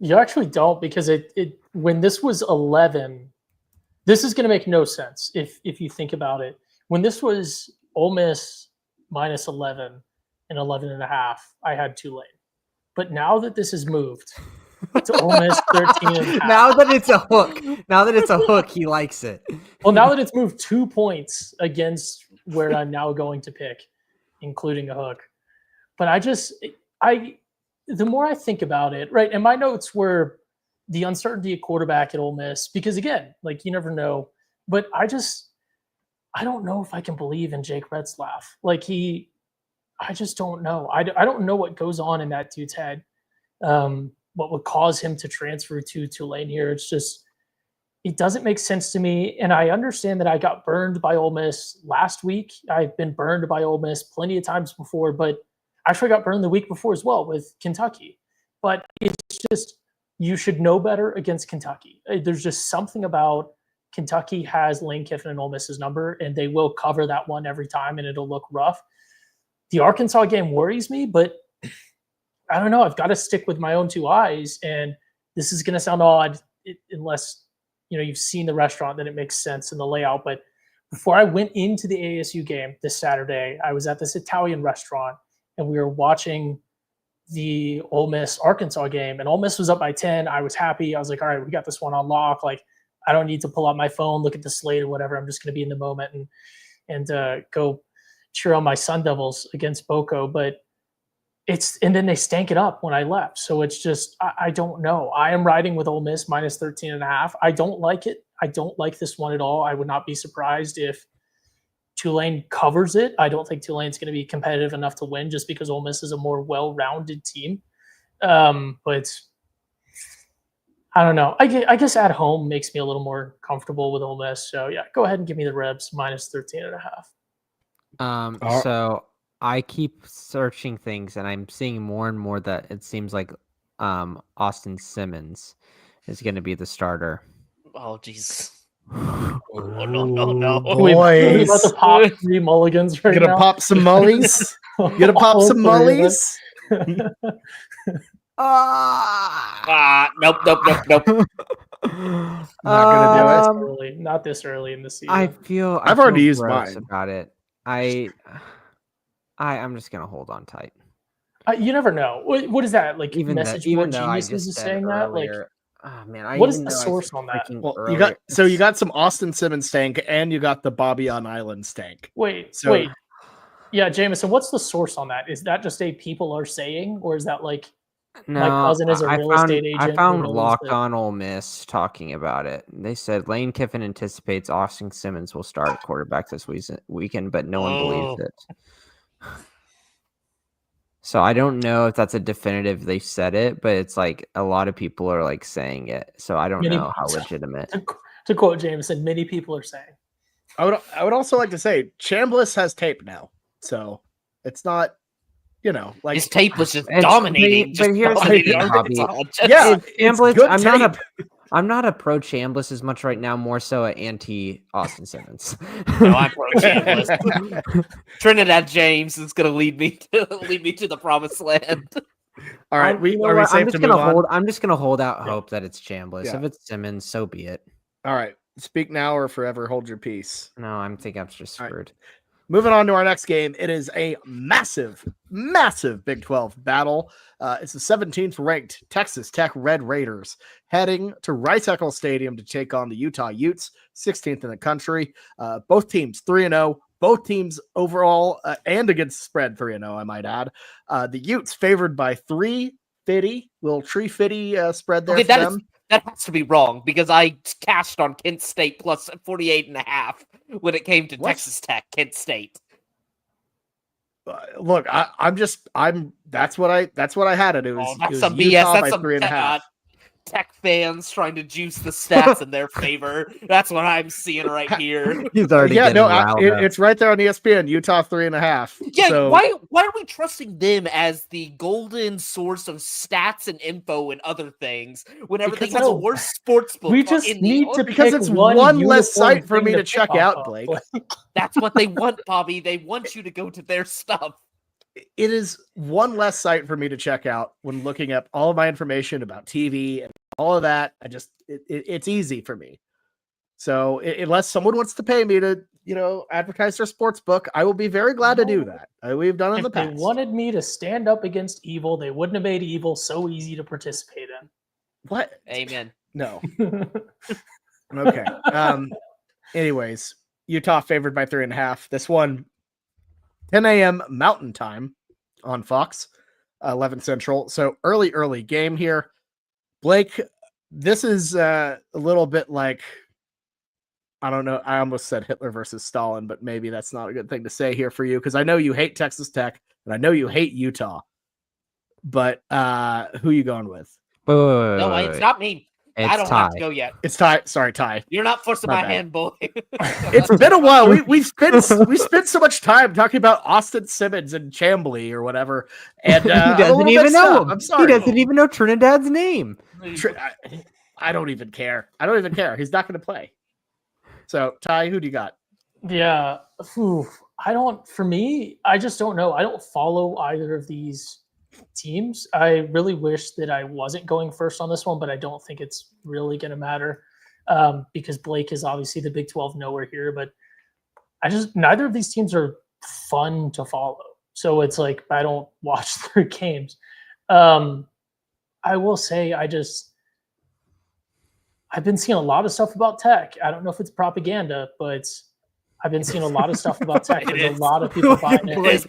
[SPEAKER 4] You actually don't, because it when this was 11, this is going to make no sense if you think about it. When this was Ole Miss minus 11 and 11.5, I had Tulane. But now that this has moved to Ole Miss 13.5.
[SPEAKER 2] Now that it's a hook, he likes it.
[SPEAKER 4] Well, now that it's moved 2 points against where I'm now going to pick, including a hook. But the more I think about it, right, and my notes were the uncertainty at quarterback at Ole Miss, because again, like, you never know. But I don't know if I can believe in Jake Retzlaff. Like, I just don't know. I don't know what goes on in that dude's head. What would cause him to transfer to Tulane here? It's just it doesn't make sense to me. And I understand that I got burned by Ole Miss last week. I've been burned by Ole Miss plenty of times before, but actually I got burned the week before as well with Kentucky. But it's just you should know better against Kentucky. There's just something about Kentucky has Lane Kiffin and Ole Miss's number, and they will cover that one every time, and it'll look rough. The Arkansas game worries me, but I don't know. I've got to stick with my own two eyes, and this is going to sound odd unless you've seen the restaurant, then it makes sense in the layout. But before I went into the ASU game this Saturday, I was at this Italian restaurant, and we were watching the Ole Miss Arkansas game, and Ole Miss was up by 10. I was happy. I was like, all right, we got this one on lock. Like, I don't need to pull out my phone, look at the slate or whatever. I'm just going to be in the moment and go cheer on my Sun Devils against Boco. But and then they stank it up when I left. So it's just, I don't know. I am riding with Ole Miss minus 13.5. I don't like it. I don't like this one at all. I would not be surprised if Tulane covers it. I don't think Tulane's going to be competitive enough to win just because Ole Miss is a more well-rounded team. But I don't know. I guess at home makes me a little more comfortable with Ole Miss. So yeah, go ahead and give me the Rebs minus 13.5.
[SPEAKER 2] So I keep searching things, and I'm seeing more and more that it seems like Austin Simmons is going to be the starter.
[SPEAKER 3] Oh, jeez. Oh, no.
[SPEAKER 4] Boys. We're about to pop 3 mulligans right now.
[SPEAKER 1] Gonna pop some mullies? Gonna pop some mullies?
[SPEAKER 3] Nope.
[SPEAKER 1] Not gonna do it.
[SPEAKER 4] Not this early in the season.
[SPEAKER 1] I've already used mine
[SPEAKER 2] about it. I'm just gonna hold on tight.
[SPEAKER 4] You never know. What is that like?
[SPEAKER 2] Even though I just
[SPEAKER 4] saying
[SPEAKER 2] earlier,
[SPEAKER 4] that.
[SPEAKER 2] Oh man,
[SPEAKER 4] what is the source on that?
[SPEAKER 1] Well, you got some Austin Simmons stank, and you got the Bobby on Island stank.
[SPEAKER 4] Wait. Yeah, Jameson, what's the source on that? Is that just people are saying, or is that like my cousin is a real estate agent?
[SPEAKER 2] I found Locked On Ole Miss talking about it. They said Lane Kiffin anticipates Austin Simmons will start quarterback this weekend, but no one believes it. So I don't know if that's a definitive they said it, but it's like a lot of people are like saying it. So I don't know how legitimate.
[SPEAKER 4] To quote Jameson, many people are saying.
[SPEAKER 1] I would also like to say Chambliss has tape now. So it's not, like
[SPEAKER 3] his tape was just dominating.
[SPEAKER 2] But here's the thing, Bobby.
[SPEAKER 1] Yeah,
[SPEAKER 2] Chambliss. I'm not a pro Chambliss as much right now, more so anti Austin Simmons.
[SPEAKER 3] No, I'm pro Chambliss. Trinidad James is going to lead me to the promised land.
[SPEAKER 1] All right,
[SPEAKER 2] I'm just gonna hold out hope that it's Chambliss.
[SPEAKER 1] Yeah.
[SPEAKER 2] If it's Simmons, so be it.
[SPEAKER 1] All right, speak now or forever hold your peace.
[SPEAKER 2] No, I'm just screwed.
[SPEAKER 1] Right. Moving on to our next game, it is a massive Big 12 battle. It's the 17th ranked Texas Tech Red Raiders heading to Rice-Eccles Stadium to take on the Utah Utes, 16th in the country. Both teams 3-0. Both teams overall and against the spread 3-0, I might add. The Utes favored by 350, little tree fitty spread there for them.
[SPEAKER 3] That has to be wrong because I cashed on Kent State plus 48.5 when it came to Texas Tech, Kent State.
[SPEAKER 1] Look, that's what I had it. It was,
[SPEAKER 3] that's
[SPEAKER 1] it was
[SPEAKER 3] some
[SPEAKER 1] Utah
[SPEAKER 3] BS. That's
[SPEAKER 1] by
[SPEAKER 3] some
[SPEAKER 1] 3.5.
[SPEAKER 3] Tech fans trying to juice the stats in their favor. That's what I'm seeing right here.
[SPEAKER 2] He's already
[SPEAKER 1] it's right there on ESPN. Utah 3.5.
[SPEAKER 3] Yeah,
[SPEAKER 1] so,
[SPEAKER 3] why are we trusting them as the golden source of stats and info and other things when everything has a worse sports book?
[SPEAKER 4] We just need to
[SPEAKER 1] because it's one less site for me to check out, Blake.
[SPEAKER 3] That's what they want, Bobby. They want you to go to their stuff.
[SPEAKER 1] It is one less site for me to check out when looking up all of my information about TV and all of that. It's easy for me. So unless someone wants to pay me to, advertise their sports book, I will be very glad to do that. We've done it in the past.
[SPEAKER 4] If they wanted me to stand up against evil, they wouldn't have made evil so easy to participate in.
[SPEAKER 1] What?
[SPEAKER 3] Amen.
[SPEAKER 1] No. Okay. Anyways, Utah favored by 3.5. This one, 10 a.m. Mountain Time on Fox, 11 Central. So early game here. Blake, this is a little bit like, I don't know. I almost said Hitler versus Stalin, but maybe that's not a good thing to say here for you because I know you hate Texas Tech. and I know you hate Utah, but who you going with?
[SPEAKER 3] No, it's not me. I don't have to go yet.
[SPEAKER 1] It's Ty. Sorry, Ty.
[SPEAKER 3] You're not forcing my hand, boy.
[SPEAKER 1] It's been a while. We spent so much time talking about Austin Simmons and Chambly or whatever, and
[SPEAKER 2] he doesn't even know him.
[SPEAKER 1] I'm sorry.
[SPEAKER 2] He doesn't even know Trinidad's name.
[SPEAKER 1] I don't even care. He's not going to play. So, Ty, who do you got?
[SPEAKER 4] Yeah, for me, I just don't know. I don't follow either of these teams. I really wish that I wasn't going first on this one, but I don't think it's really going to matter because Blake is obviously the Big 12 nowhere here. But neither of these teams are fun to follow. So it's like I don't watch their games. I will say I've been seeing a lot of stuff about Tech. I don't know if it's propaganda, but I've been seeing a lot of stuff about Tech. There's a lot of people buying it.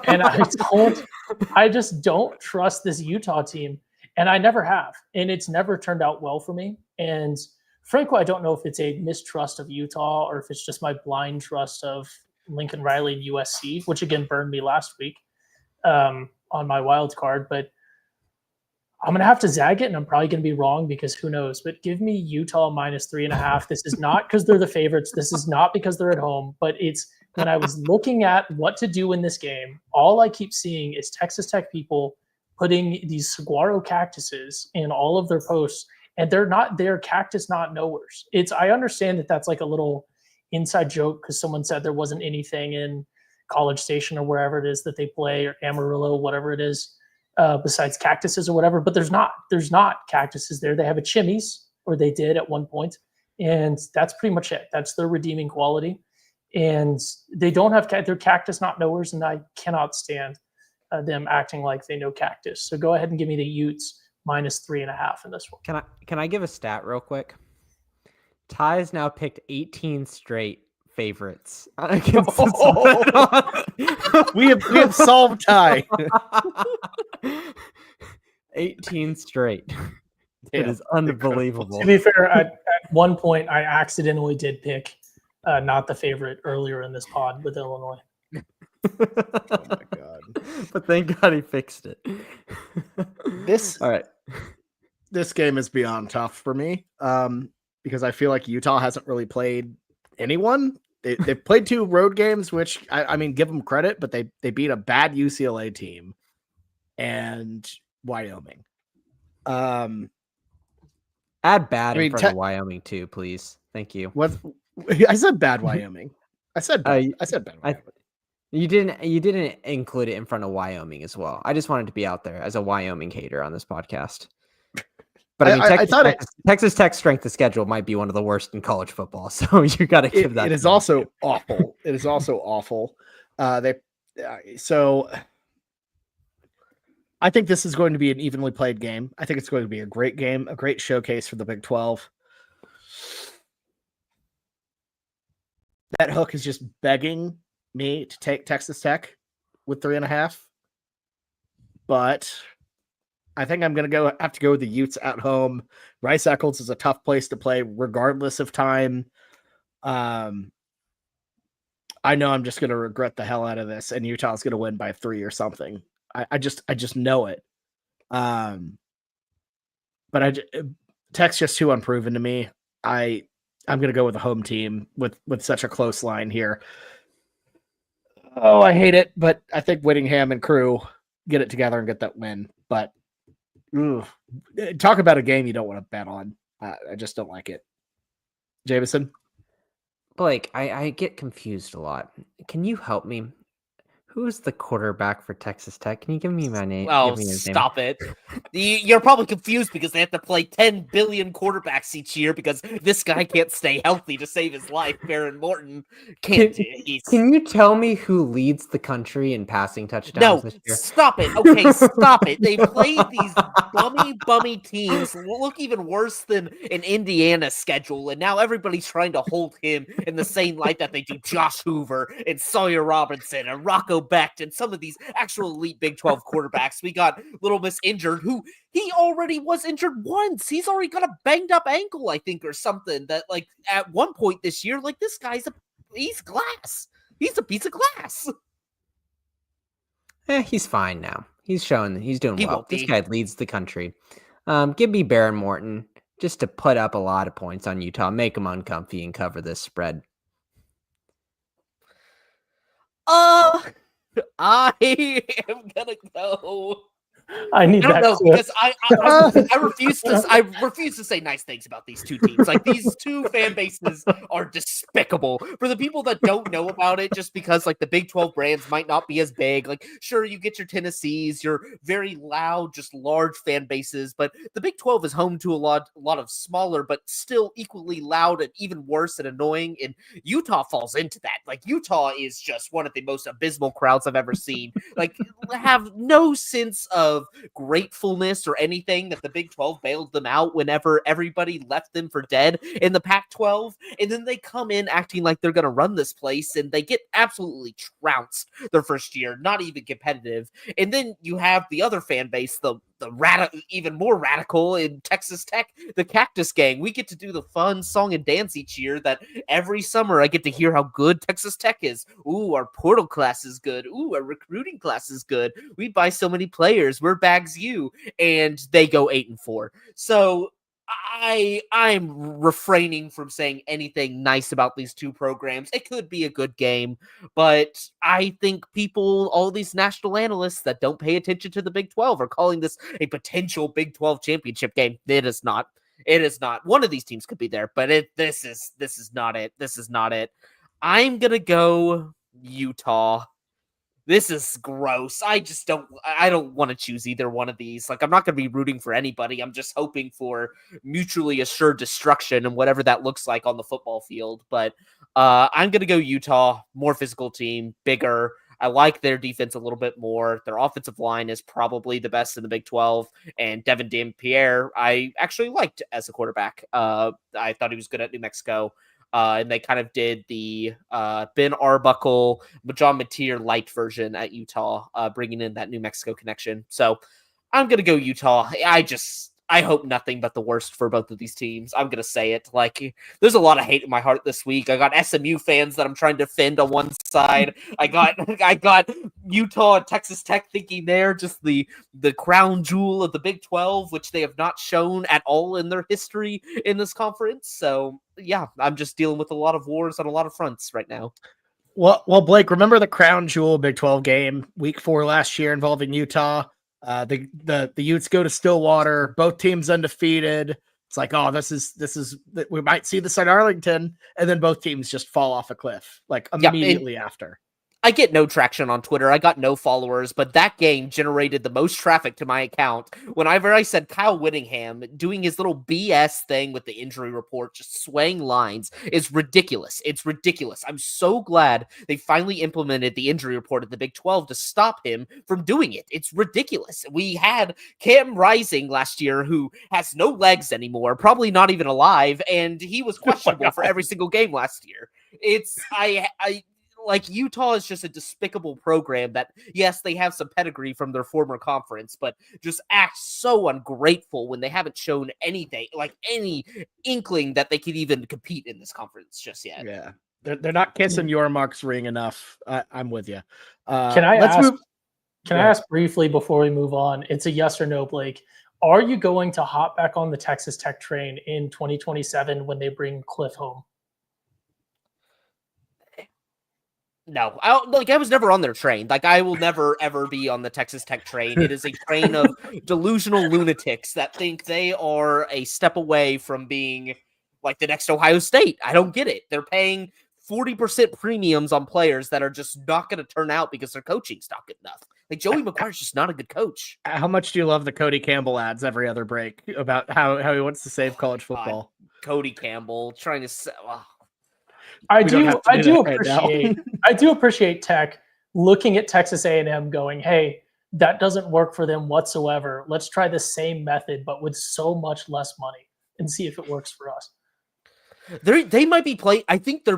[SPEAKER 4] And I just don't trust this Utah team. And I never have. And it's never turned out well for me. And frankly, I don't know if it's a mistrust of Utah or if it's just my blind trust of Lincoln Riley and USC, which again burned me last week on my wild card. But I'm going to have to zag it, and I'm probably going to be wrong because who knows. But give me Utah -3.5. This is not because they're the favorites. This is not because they're at home. But it's when I was looking at what to do in this game, all I keep seeing is Texas Tech people putting these saguaro cactuses in all of their posts, and they're cactus not knowers. I understand that that's like a little inside joke because someone said there wasn't anything in College Station or wherever it is that they play, or Amarillo, whatever it is. Besides cactuses or whatever, but there's not cactuses there. They have a chimneys, or they did at one point, and that's pretty much it. That's their redeeming quality, and they don't have they're cactus not knowers, and I cannot stand them acting like they know cactus. So go ahead and give me the Utes -3.5 in this one.
[SPEAKER 2] Can I give a stat real quick? Ty has now picked 18 straight favorites.
[SPEAKER 1] We have solved Ty.
[SPEAKER 2] 18 straight. It is unbelievable.
[SPEAKER 4] To be fair, at one point I accidentally did pick not the favorite earlier in this pod with Illinois.
[SPEAKER 1] Oh my god!
[SPEAKER 2] But thank God he fixed it.
[SPEAKER 1] All right. This game is beyond tough for me because I feel like Utah hasn't really played anyone. They've played 2 road games, which I mean, give them credit, but they beat a bad UCLA team and Wyoming.
[SPEAKER 2] Add bad in front of Wyoming too, please. Thank you.
[SPEAKER 1] What I said bad Wyoming. I said bad Wyoming.
[SPEAKER 2] You didn't include it in front of Wyoming as well. I just wanted to be out there as a Wyoming hater on this podcast. But I mean, Texas Tech's strength of schedule might be one of the worst in college football, so you got to give that.
[SPEAKER 1] It is also awful. It is also awful. So I think this is going to be an evenly played game. I think it's going to be a great game, a great showcase for the Big 12. That hook is just begging me to take Texas Tech with 3.5, but I think I'm going to have to go with the Utes at home. Rice Eccles is a tough place to play regardless of time. I know I'm just going to regret the hell out of this, and Utah's going to win by 3 or something. I just know it. But Tech's just too unproven to me. I'm going to go with the home team with such a close line here. Oh, I hate it, but I think Whittingham and crew get it together and get that win. But talk about a game you don't want to bet on. I just don't like it. Jameson?
[SPEAKER 2] Blake, I get confused a lot. Can you help me? Who's the quarterback for Texas Tech? Can you give me my name?
[SPEAKER 3] Oh, stop it. You're probably confused because they have to play 10 billion quarterbacks each year because this guy can't stay healthy to save his life. Baron Morton can't.
[SPEAKER 2] Can you tell me who leads the country in passing touchdowns this year?
[SPEAKER 3] Stop it. Okay, stop it. They played these bummy teams look even worse than an Indiana schedule, and now everybody's trying to hold him in the same light that they do Josh Hoover and Sawyer Robinson and Rocco Becht and some of these actual elite Big 12 quarterbacks. We got Little Miss Injured, who he already was injured once. He's already got a banged up ankle, I think, or something that like at one point this year, like this guy's he's glass. He's a piece of glass.
[SPEAKER 2] He's fine now. He's showing he's doing well. This
[SPEAKER 3] Be.
[SPEAKER 2] guy leads the country. Give me Baron Morton just to put up a lot of points on Utah, make them uncomfy, and cover this spread.
[SPEAKER 3] I am gonna go.
[SPEAKER 4] I need that
[SPEAKER 3] know because I refuse to say nice things about these two teams. Like these two fan bases are despicable. For the people that don't know about it, just because like the Big 12 brands might not be as big. Like sure, you get your Tennessees, your very loud, just large fan bases, but the Big 12 is home to a lot of smaller, but still equally loud and even worse and annoying. And Utah falls into that. Like Utah is just one of the most abysmal crowds I've ever seen. Like have no sense of gratefulness or anything that the Big 12 bailed them out whenever everybody left them for dead in the Pac-12, and then they come in acting like they're going to run this place, and they get absolutely trounced their first year, not even competitive. And then you have the other fan base, the even more radical in Texas Tech, the Cactus Gang. We get to do the fun song and dance each year that every summer I get to hear how good Texas Tech is. Ooh, our portal class is good. Ooh, our recruiting class is good. We buy so many players. We're Bags U, and they go 8-4. So I'm refraining from saying anything nice about these two programs. It could be a good game, but I think all these national analysts that don't pay attention to the Big 12 are calling this a potential Big 12 championship game. It is not. It is not. One of these teams could be there, but this is not it. This is not it. I'm going to go Utah. This is gross. I don't want to choose either one of these. Like, I'm not going to be rooting for anybody. I'm just hoping for mutually assured destruction and whatever that looks like on the football field. But I'm going to go Utah, more physical team, bigger. I like their defense a little bit more. Their offensive line is probably the best in the Big 12. And Devin Dampierre, I actually liked as a quarterback. I thought he was good at New Mexico. And they kind of did the Ben Arbuckle, John Mateer light version at Utah, bringing in that New Mexico connection. So I'm going to go Utah. I hope nothing but the worst for both of these teams. I'm going to say it. Like, there's a lot of hate in my heart this week. I got SMU fans that I'm trying to defend on one side. I got Utah and Texas Tech thinking they're just the crown jewel of the Big 12, which they have not shown at all in their history in this conference. So, yeah, I'm just dealing with a lot of wars on a lot of fronts right now.
[SPEAKER 1] Well, Blake, remember the crown jewel Big 12 game week 4 last year involving Utah? The Utes go to Stillwater, both teams undefeated. It's like, oh, this is we might see this at Arlington, and then both teams just fall off a cliff like immediately after.
[SPEAKER 3] I get no traction on Twitter. I got no followers, but that game generated the most traffic to my account. Whenever I said Kyle Whittingham doing his little BS thing with the injury report, just swaying lines, is ridiculous. It's ridiculous. I'm so glad they finally implemented the injury report at the Big 12 to stop him from doing it. It's ridiculous. We had Cam Rising last year, who has no legs anymore, probably not even alive, and he was questionable for every single game last year. Like, Utah is just a despicable program that, yes, they have some pedigree from their former conference, but just acts so ungrateful when they haven't shown anything, like any inkling that they could even compete in this conference just yet.
[SPEAKER 1] Yeah, they're not kissing your Mark's ring enough. I'm with you.
[SPEAKER 4] Can I ask briefly before we move on? It's a yes or no, Blake. Are you going to hop back on the Texas Tech train in 2027 when they bring Cliff home?
[SPEAKER 3] No, I was never on their train. Like, I will never, ever be on the Texas Tech train. It is a train of delusional lunatics that think they are a step away from being like the next Ohio State. I don't get it. They're paying 40% premiums on players that are just not going to turn out because their coaching's not good enough. Like, Joey McGuire's just not a good coach.
[SPEAKER 1] How much do you love the Cody Campbell ads every other break about how he wants to save college football?
[SPEAKER 3] Cody Campbell trying to...
[SPEAKER 4] I do appreciate Tech looking at Texas A&M going, hey, that doesn't work for them whatsoever. Let's try the same method, but with so much less money and see if it works for us.
[SPEAKER 3] They might be playing. I think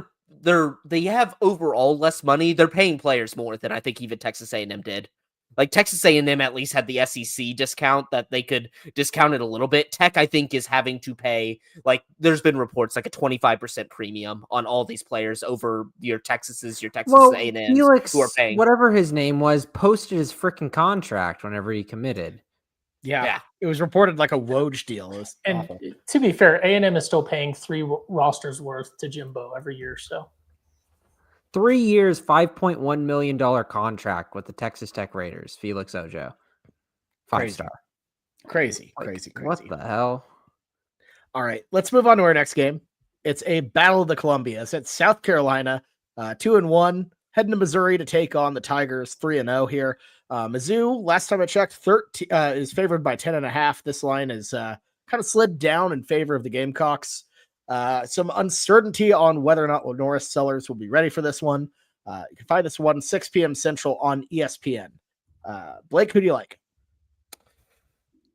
[SPEAKER 3] they have overall less money. They're paying players more than I think even Texas A&M did. Like Texas A&M at least had the SEC discount that they could discount it a little bit. Tech, I think, is having to pay, like, there's been reports like a 25% premium on all these players over your Texas A&Ms
[SPEAKER 2] Felix,
[SPEAKER 3] who are paying.
[SPEAKER 2] Whatever his name was, posted his freaking contract whenever he committed.
[SPEAKER 1] Yeah. It was reported like a Woj deal. It was awful.
[SPEAKER 4] To be fair, A&M is still paying 3 rosters worth to Jimbo every year. So
[SPEAKER 2] 3 years, $5.1 million contract with the Texas Tech Raiders. Felix Ojo, 5-star.
[SPEAKER 1] Crazy.
[SPEAKER 2] What the hell?
[SPEAKER 1] All right, let's move on to our next game. It's a Battle of the Columbias. It's South Carolina, 2-1, heading to Missouri to take on the Tigers, 3-0 here. Mizzou, last time I checked, is favored by 10.5. This line is kind of slid down in favor of the Gamecocks. Some uncertainty on whether or not Lenora Sellers will be ready for this one. You can find this one 6 p.m. Central on ESPN. Blake, who do you like?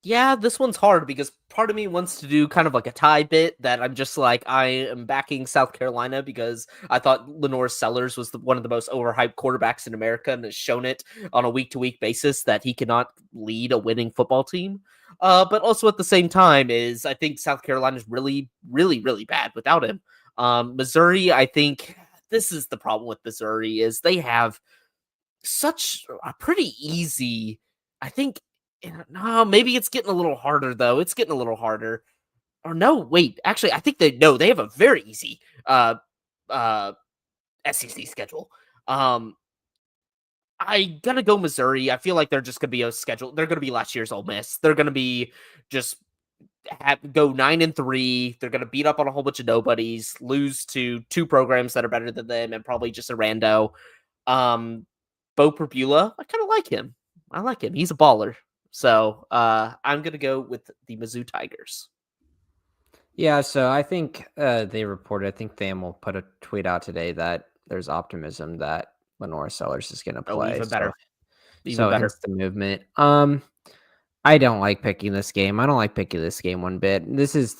[SPEAKER 3] Yeah, this one's hard because part of me wants to do kind of like a tie bit that I'm just like, I am backing South Carolina because I thought Lenore Sellers was one of the most overhyped quarterbacks in America and has shown it on a week-to-week basis that he cannot lead a winning football team. But also at the same time is I think South Carolina is really, really, really bad without him. Missouri, I think this is the problem with Missouri is they have such a pretty easy, I think, no, maybe it's getting a little harder though. It's getting a little harder. Or no, wait. Actually, I think they have a very easy SEC schedule. I gotta go Missouri. I feel like they're just gonna be a schedule. They're gonna be last year's Ole Miss. They're gonna be just go 9-3. They're gonna beat up on a whole bunch of nobodies, lose to 2 programs that are better than them, and probably just a rando. Bo Perbula, I kind of like him. I like him. He's a baller. So I'm going to go with the Mizzou Tigers.
[SPEAKER 2] Yeah, so I think they reported, I think Tham will put a tweet out today that there's optimism that Lenora Sellers is going to play.
[SPEAKER 3] Even better.
[SPEAKER 2] So hence the movement. I don't like picking this game. I don't like picking this game one bit. This is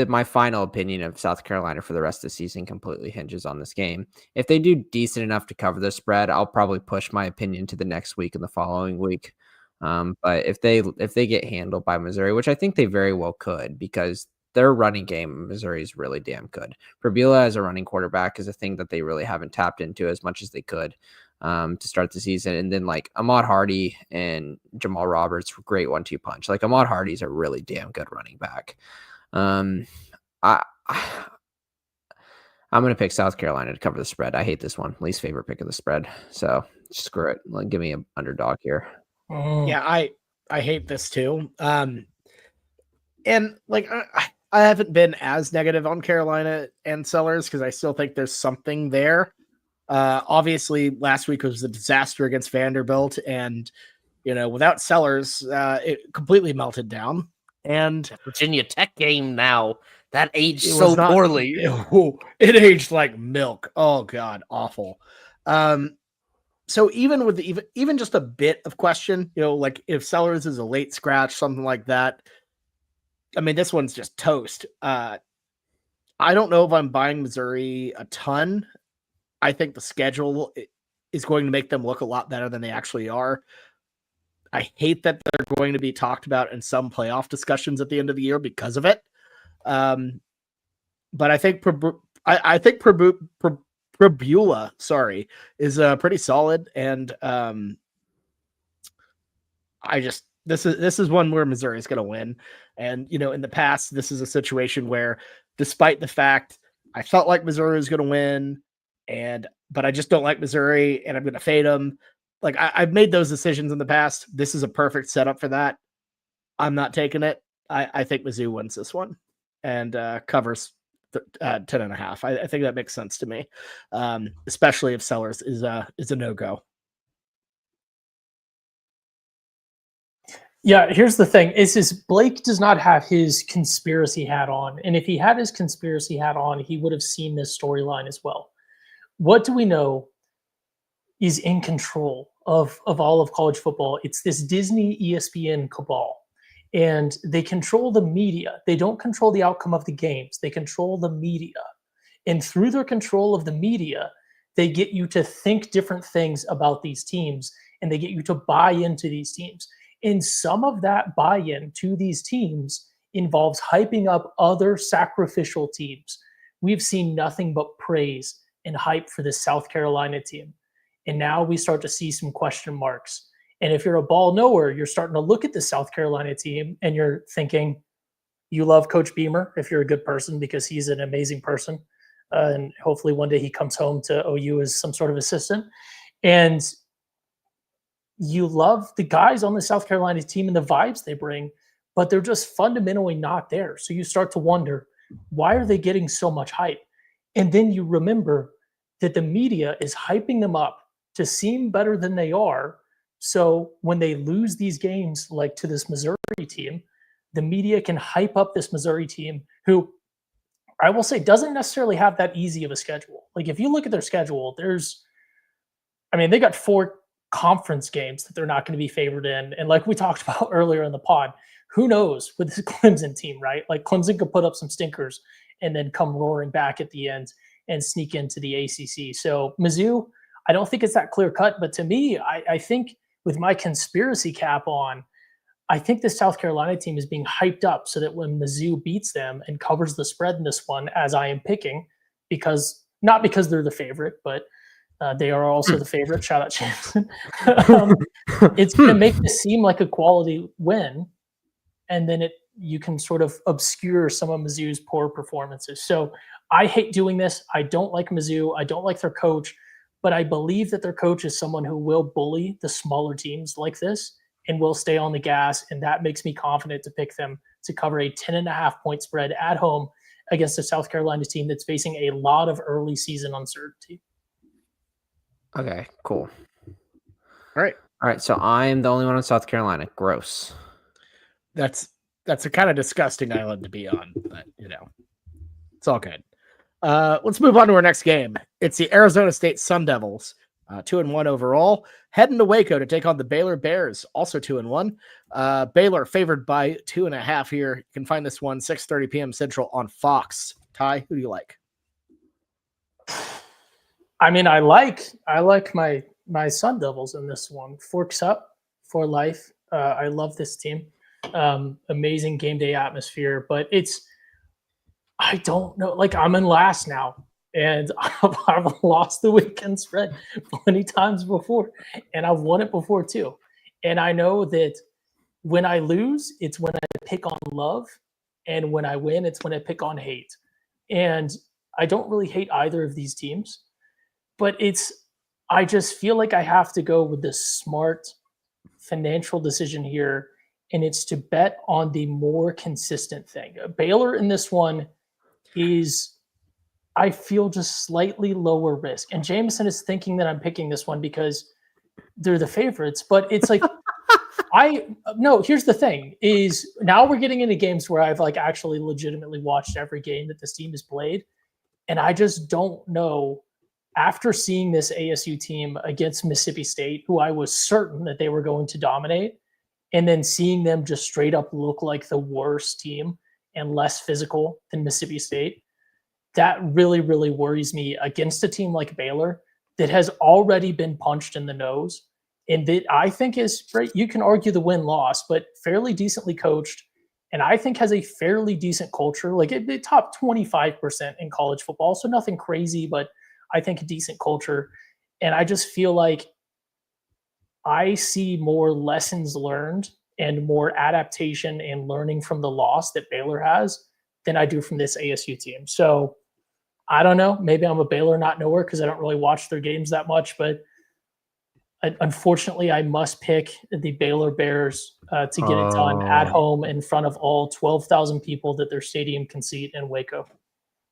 [SPEAKER 2] my final opinion of South Carolina for the rest of the season completely hinges on this game. If they do decent enough to cover the spread, I'll probably push my opinion to the next week and the following week. But if they get handled by Missouri, which I think they very well could, because their running game, Missouri is really damn good. Perbula as a running quarterback is a thing that they really haven't tapped into as much as they could to start the season. And then like Ahmad Hardy and Jamal Roberts, great 1-2 punch. Like Ahmad Hardy's a really damn good running back. I'm going to pick South Carolina to cover the spread. I hate this one. Least favorite pick of the spread. So screw it. Like, give me an underdog here.
[SPEAKER 1] Yeah, I hate this too. And like I haven't been as negative on Carolina and Sellers because I still think there's something there. Obviously, last week was a disaster against Vanderbilt, and without Sellers, it completely melted down. And
[SPEAKER 3] Virginia Tech game now that aged so poorly.
[SPEAKER 1] It aged like milk. Oh God, awful. So even with even just a bit of question, like if Sellers is a late scratch, something like that, I mean, this one's just toast. I don't know if I'm buying Missouri a ton. I think the schedule is going to make them look a lot better than they actually are. I hate that they're going to be talked about in some playoff discussions at the end of the year because of it. But I think Perbula, is pretty solid, and this is one where Missouri is going to win. And in the past, this is a situation where, despite the fact I felt like Missouri was going to win, but I just don't like Missouri, and I'm going to fade them. Like I've made those decisions in the past. This is a perfect setup for that. I'm not taking it. I think Mizzou wins this one and covers 10.5. I think that makes sense to me, especially if Sellers is a no-go.
[SPEAKER 4] Yeah, here's the thing: is Blake does not have his conspiracy hat on, and if he had his conspiracy hat on, he would have seen this storyline as well. What do we know is in control of all of college football? It's this Disney ESPN cabal. And they control the media. They don't control the outcome of the games. They control the media. And through their control of the media, they get you to think different things about these teams. and they get you to buy into these teams. And some of that buy-in to these teams involves hyping up other sacrificial teams. We've seen nothing but praise and hype for this South Carolina team. And now we start to see some question marks. And if you're a ball knower, you're starting to look at the South Carolina team and you're thinking, you love Coach Beamer if you're a good person, because he's an amazing person. And hopefully one day he comes home to OU as some sort of assistant. And you love the guys on the South Carolina team and the vibes they bring, but they're just fundamentally not there. So you start to wonder, why are they getting so much hype? And then you remember that the media is hyping them up to seem better than they are. So when they lose these games, like to this Missouri team, the media can hype up this Missouri team who, I will say, doesn't necessarily have that easy of a schedule. Like if you look at their schedule, they got 4 conference games that they're not going to be favored in. And like we talked about earlier in the pod, who knows with this Clemson team, right? Like Clemson could put up some stinkers and then come roaring back at the end and sneak into the ACC. So Mizzou, I don't think it's that clear cut, but to me, I think with my conspiracy cap on, I think the South Carolina team is being hyped up so that when Mizzou beats them and covers the spread in this one, as I am picking, not because they're the favorite, but they are also the favorite. Shout out Jameson. It's going to make this seem like a quality win, and then you can sort of obscure some of Mizzou's poor performances. So I hate doing this. I don't like Mizzou. I don't like their coach, but I believe that their coach is someone who will bully the smaller teams like this and will stay on the gas, and that makes me confident to pick them to cover a 10.5 point spread at home against a South Carolina team that's facing a lot of early season uncertainty.
[SPEAKER 2] Okay, cool.
[SPEAKER 1] All
[SPEAKER 2] right. So I'm the only one in South Carolina. Gross.
[SPEAKER 1] That's a kind of disgusting island to be on, but it's all good. Let's move on to our next game. It's the Arizona State Sun Devils, 2-1 overall, heading to Waco to take on the Baylor Bears, also 2-1. Baylor favored by 2.5 here. You can find this one 6:30 p.m. Central on Fox. Ty, who do you like?
[SPEAKER 4] I mean, I like my Sun Devils in this one. Forks up for life. I love this team. Amazing game day atmosphere, but I don't know. Like I'm in last now, and I've lost the weekend spread plenty times before, and I've won it before too. And I know that when I lose, it's when I pick on love, and when I win, it's when I pick on hate. And I don't really hate either of these teams, but I just feel like I have to go with the smart financial decision here, and it's to bet on the more consistent thing. Baylor in this one is, I feel, just slightly lower risk. And Jameson is thinking that I'm picking this one because they're the favorites, but it's like, here's the thing is now we're getting into games where I've like actually legitimately watched every game that this team has played. And I just don't know, after seeing this ASU team against Mississippi State, who I was certain that they were going to dominate, and then seeing them just straight up look like the worst team and less physical than Mississippi State, that really, really worries me against a team like Baylor that has already been punched in the nose. And that I think is, you can argue the win-loss, but fairly decently coached, and I think has a fairly decent culture, like the top 25% in college football. So nothing crazy, but I think a decent culture. And I just feel like I see more lessons learned and more adaptation and learning from the loss that Baylor has than I do from this ASU team. So I don't know. Maybe I'm a Baylor not knower because I don't really watch their games that much, but unfortunately I must pick the Baylor Bears to get it done at home in front of all 12,000 people that their stadium can seat in Waco.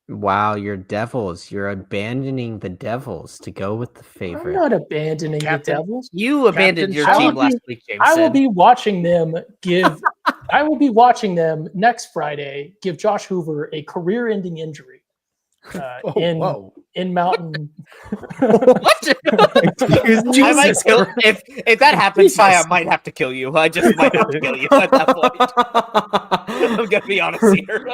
[SPEAKER 2] Wow, you're Devils. You're abandoning the Devils to go with the favorite.
[SPEAKER 4] I'm not abandoning the Devils.
[SPEAKER 3] You abandoned your team last week, Jameson.
[SPEAKER 4] I will be watching them I will be watching them next Friday give Josh Hoover a career-ending injury in Mountain.
[SPEAKER 3] What? I might kill if that happens. I might have to kill you. I just might have to kill you at that point. I'm gonna be honest here.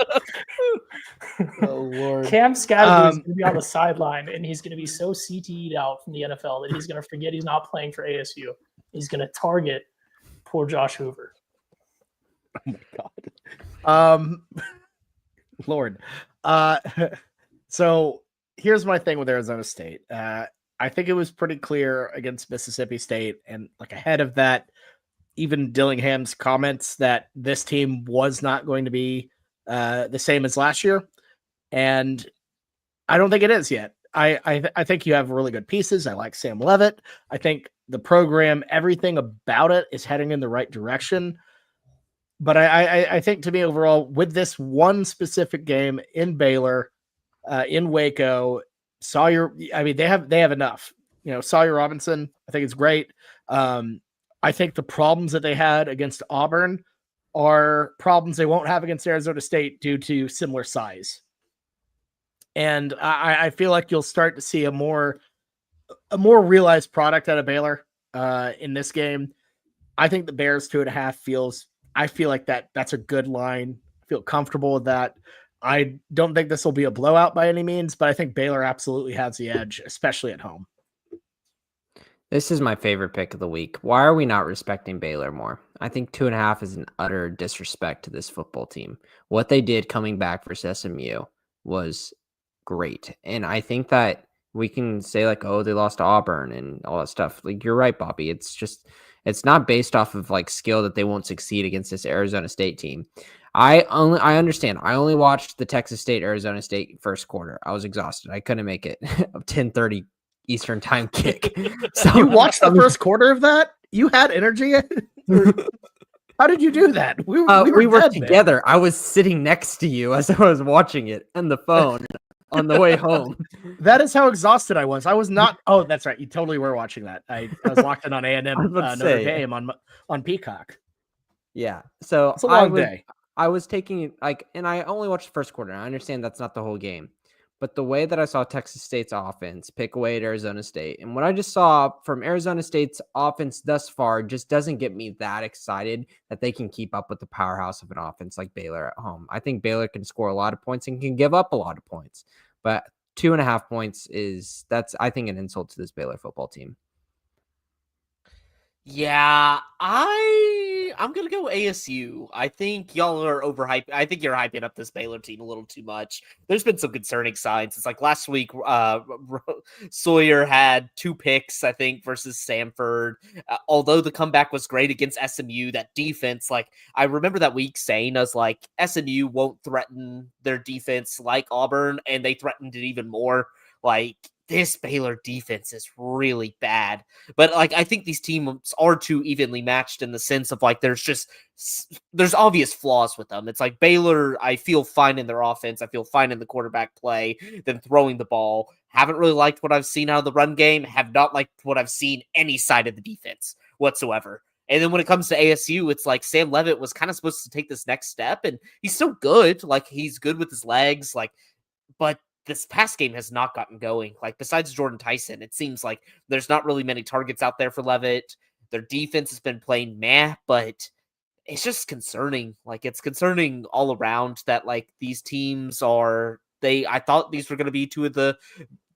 [SPEAKER 1] Oh Lord!
[SPEAKER 4] Cam Scattergood is going to be on the sideline, and he's going to be so CTE'd out from the NFL that he's going to forget he's not playing for ASU. He's going to target poor Josh Hoover.
[SPEAKER 1] Oh my God. Lord. So here's my thing with Arizona State. I think it was pretty clear against Mississippi State, and like ahead of that, even Dillingham's comments that this team was not going to be the same as last year. And I don't think it is yet. I think you have really good pieces. I like Sam Leavitt. I think the program, everything about it is heading in the right direction. But I think to me overall, with this one specific game in Baylor, in Waco, they have enough. Sawyer Robinson, I think it's great. I think the problems that they had against Auburn are problems they won't have against Arizona State due to similar size. And I feel like you'll start to see a more realized product out of Baylor in this game. I think the Bears 2.5 I feel like that's a good line. I feel comfortable with that. I don't think this will be a blowout by any means, but I think Baylor absolutely has the edge, especially at home.
[SPEAKER 2] This is my favorite pick of the week. Why are we not respecting Baylor more? I think 2.5 is an utter disrespect to this football team. What they did coming back versus SMU was great. And I think that we can say like, oh, they lost to Auburn and all that stuff. Like, you're right, Bobby. It's not based off of like skill that they won't succeed against this Arizona State team. I understand. I only watched the Texas State Arizona State first quarter. I was exhausted. I couldn't make it. 10:30 Eastern time kick.
[SPEAKER 1] So you watched the first quarter of that? You had energy? How did you do that? We
[SPEAKER 2] were together. Man. I was sitting next to you as I was watching it on the phone on the way home.
[SPEAKER 1] That is how exhausted I was. I was not. Oh, that's right. You totally were watching that. I was locked in on A&M Notre Dame on Peacock.
[SPEAKER 2] Yeah. So
[SPEAKER 1] it's a long day.
[SPEAKER 2] I was taking and I only watched the first quarter. I understand that's not the whole game. But the way that I saw Texas State's offense pick away at Arizona State, and what I just saw from Arizona State's offense thus far just doesn't get me that excited that they can keep up with the powerhouse of an offense like Baylor at home. I think Baylor can score a lot of points and can give up a lot of points. But 2.5 points that's I think an insult to this Baylor football team.
[SPEAKER 3] Yeah, I'm gonna go ASU. I think y'all are overhyped. I think you're hyping up this Baylor team a little too much. There's been some concerning signs. It's like last week, Sawyer had 2 picks, I think, versus Samford. Although the comeback was great against SMU, that defense, like I remember that week saying, us like SMU won't threaten their defense like Auburn, and they threatened it even more. Like, this Baylor defense is really bad. But like, I think these teams are too evenly matched in the sense of like, there's obvious flaws with them. It's like Baylor, I feel fine in their offense. I feel fine in the quarterback play, them throwing the ball. Haven't really liked what I've seen out of the run game. Have not liked what I've seen any side of the defense whatsoever. And then when it comes to ASU, it's like Sam Leavitt was kind of supposed to take this next step, and he's still good. Like, he's good with his legs, but this pass game has not gotten going. Like, besides Jordan Tyson, it seems like there's not really many targets out there for Leavitt. Their defense has been playing meh, but it's just concerning. Like, it's concerning all around that, like, these teams I thought these were going to be 2 of the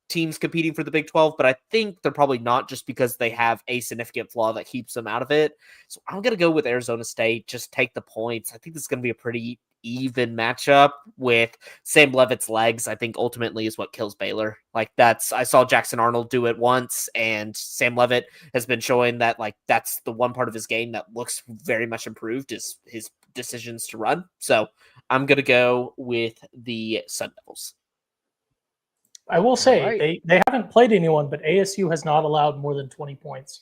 [SPEAKER 3] teams competing for the Big 12, but I think they're probably not, just because they have a significant flaw that keeps them out of it. So I'm going to go with Arizona State, just take the points. I think this is going to be a pretty even matchup with Sam Leavitt's legs. I think ultimately is what kills Baylor. Like, I saw Jackson Arnold do it once, and Sam Leavitt has been showing that, like, that's the one part of his game that looks very much improved, is his decisions to run. So I'm going to go with the Sun Devils.
[SPEAKER 4] I will say they haven't played anyone, but ASU has not allowed more than 20 points.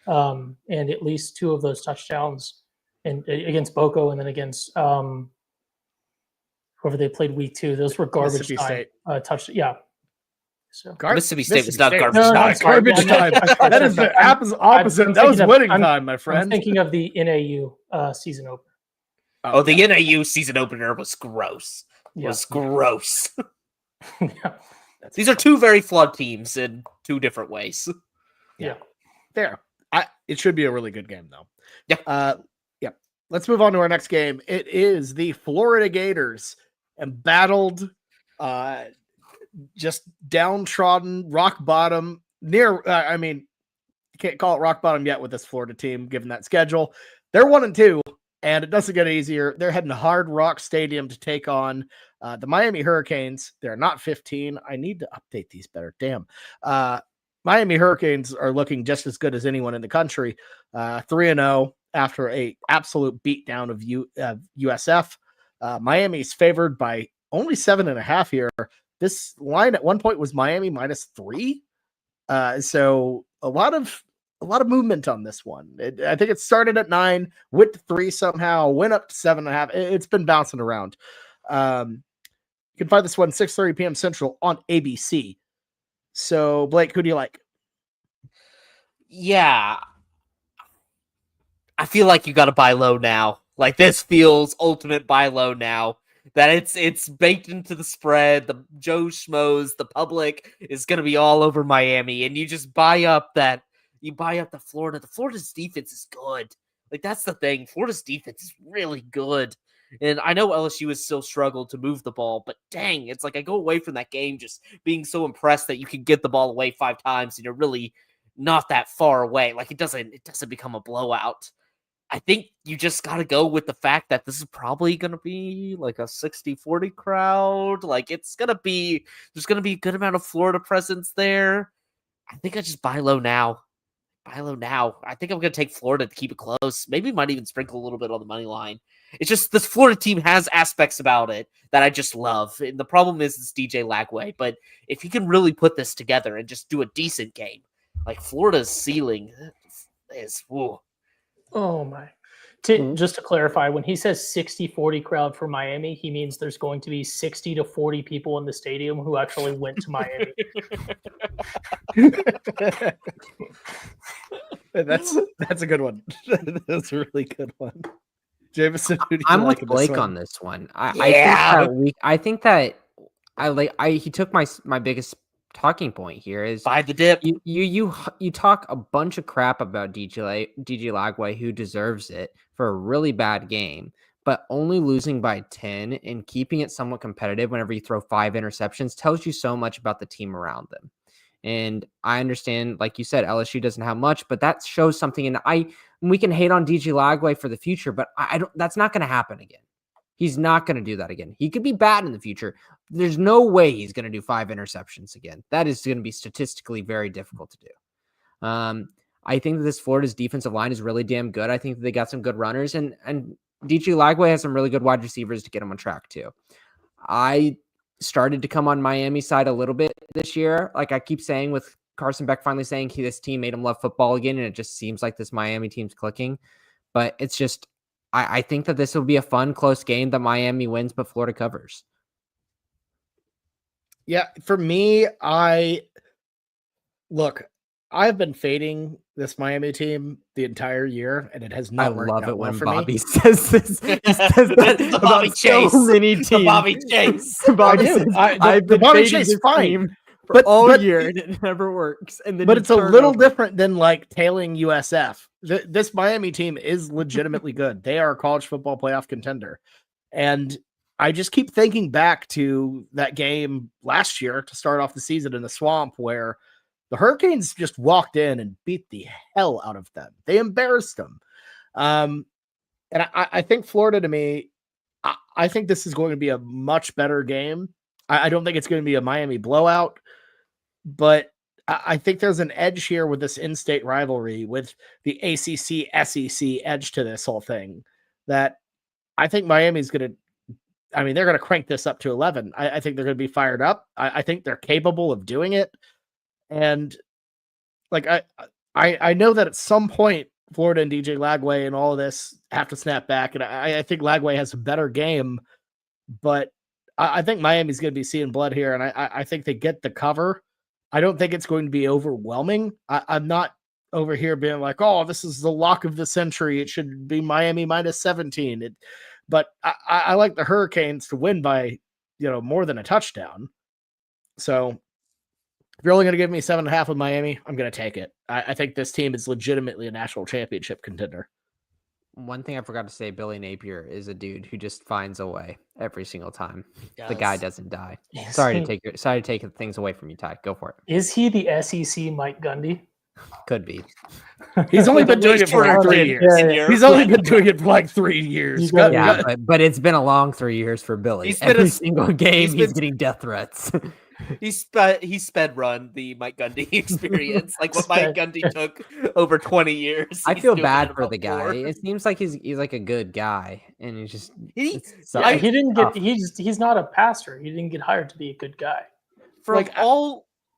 [SPEAKER 4] And at least 2 of those touchdowns against Boko and then against whoever they played week 2. Those were garbage time touchdowns. Yeah. So
[SPEAKER 3] Mississippi State was not garbage time.
[SPEAKER 1] Not garbage time. That is the opposite. That was winning time, my friend.
[SPEAKER 4] I'm thinking of the NAU season opener.
[SPEAKER 3] Oh, the NAU season opener was gross. Yeah. Gross.
[SPEAKER 4] Yeah.
[SPEAKER 3] These are 2 very flawed teams in 2 different ways.
[SPEAKER 4] Yeah.
[SPEAKER 1] There. It should be a really good game, though.
[SPEAKER 3] Yeah.
[SPEAKER 1] Yeah. Let's move on to our next game. It is the Florida Gators, embattled, just downtrodden, rock bottom, near, can't call it rock bottom yet with this Florida team, given that schedule. They're 1-2, and it doesn't get easier. They're heading to Hard Rock Stadium to take on the Miami Hurricanes. They're not 15. I need to update these better. Damn. Miami Hurricanes are looking just as good as anyone in the country. 3-0 after a absolute beatdown of USF. Miami's favored by only 7.5 here. This line at one point was Miami -3. So a lot of movement on this one. I think it started at 9, went to 3 somehow, went up to 7.5. It's been bouncing around. You can find this one 6:30 p.m. Central on ABC. So Blake, who do you like?
[SPEAKER 3] Yeah, I feel like you got to buy low now. Like, this feels ultimate buy low now. That it's baked into the spread. The Joe Schmoes, the public is going to be all over Miami, and you just buy up that. You buy up the Florida. The Florida's defense is good. Like, that's the thing. Florida's defense is really good, and I know LSU has still struggled to move the ball, but dang, it's like I go away from that game just being so impressed that you can get the ball away 5 times, and you're really not that far away. Like, it doesn't become a blowout. I think you just got to go with the fact that this is probably going to be like a 60-40 crowd. Like, there's going to be a good amount of Florida presence there. I think I just buy low now. I think I'm going to take Florida to keep it close. Maybe might even sprinkle a little bit on the money line. It's just this Florida team has aspects about it that I just love. And the problem is it's DJ Lagway. But if he can really put this together and just do a decent game, like Florida's ceiling is, whoa.
[SPEAKER 4] Oh my. Just to clarify, when he says 60-40 crowd for Miami, he means there's going to be 60 to 40 people in the stadium who actually went to Miami.
[SPEAKER 1] That's a good one. That's a really good one. Jameson, who do you
[SPEAKER 2] I'm
[SPEAKER 1] like
[SPEAKER 2] with Blake on this one. I think that he took my biggest talking point here is
[SPEAKER 3] buy the dip.
[SPEAKER 2] You talk a bunch of crap about DJ Lagway, who deserves it for a really bad game, but only losing by 10 and keeping it somewhat competitive whenever you throw 5 interceptions tells you so much about the team around them. And I understand, like you said, LSU doesn't have much, but that shows something. And we can hate on DJ Lagway for the future, but that's not going to happen again. He's not going to do that again. He could be bad in the future. There's no way he's going to do 5 interceptions again. That is going to be statistically very difficult to do. I think that this Florida's defensive line is really damn good. I think that they got some good runners, and DJ Lagway has some really good wide receivers to get him on track too. I started to come on Miami's side a little bit this year. Like I keep saying, with Carson Beck finally saying this team made him love football again, and it just seems like this Miami team's clicking. But it's just, I think that this will be a fun, close game that Miami wins, but Florida covers.
[SPEAKER 1] Yeah, for me, I've been fading this Miami team the entire year, and it has not worked out well for me. I love it when Bobby
[SPEAKER 2] says this. He says
[SPEAKER 3] that the Bobby Chase.
[SPEAKER 2] So many teams.
[SPEAKER 3] The Bobby Chase.
[SPEAKER 2] Bobby says, I've been
[SPEAKER 1] Bobby Chase fine.
[SPEAKER 2] But all year, and it never works. And then
[SPEAKER 1] but it's a little different than like tailing USF. This Miami team is legitimately good. They are a college football playoff contender. And I just keep thinking back to that game last year to start off the season in the Swamp, where the Hurricanes just walked in and beat the hell out of them. They embarrassed them. And I think Florida, to me, I think this is going to be a much better game. I don't think it's going to be a Miami blowout, but I think there's an edge here with this in-state rivalry, with the ACC, SEC edge to this whole thing, that I think Miami's going to, they're going to crank this up to 11. I think they're going to be fired up. I think they're capable of doing it. And like, I know that at some point, Florida and DJ Lagway and all of this have to snap back. And I think Lagway has a better game, but I think Miami's going to be seeing blood here. And I think they get the cover. I don't think it's going to be overwhelming. I'm not over here being like, oh, this is the lock of the century. It should be Miami -17. But I like the Hurricanes to win by, more than a touchdown. So if you're only going to give me 7.5 with Miami, I'm going to take it. I think this team is legitimately a national championship contender.
[SPEAKER 2] One thing I forgot to say, Billy Napier is a dude who just finds a way every single time. The guy doesn't die. Sorry to take things away from you, Ty. Go for it.
[SPEAKER 4] Is he the SEC Mike Gundy?
[SPEAKER 2] Could be.
[SPEAKER 1] He's only been doing it for like 3 years. Yeah. He's only been doing it for like 3 years.
[SPEAKER 2] But it's been a long 3 years for Billy. Every single game, he's getting death threats.
[SPEAKER 3] He sped run the Mike Gundy experience, like what Mike Gundy took over 20 years.
[SPEAKER 2] I feel bad for the guy. It seems like he's like a good guy, and he's just
[SPEAKER 4] he's not a pastor. He didn't get hired to be a good guy.
[SPEAKER 3] From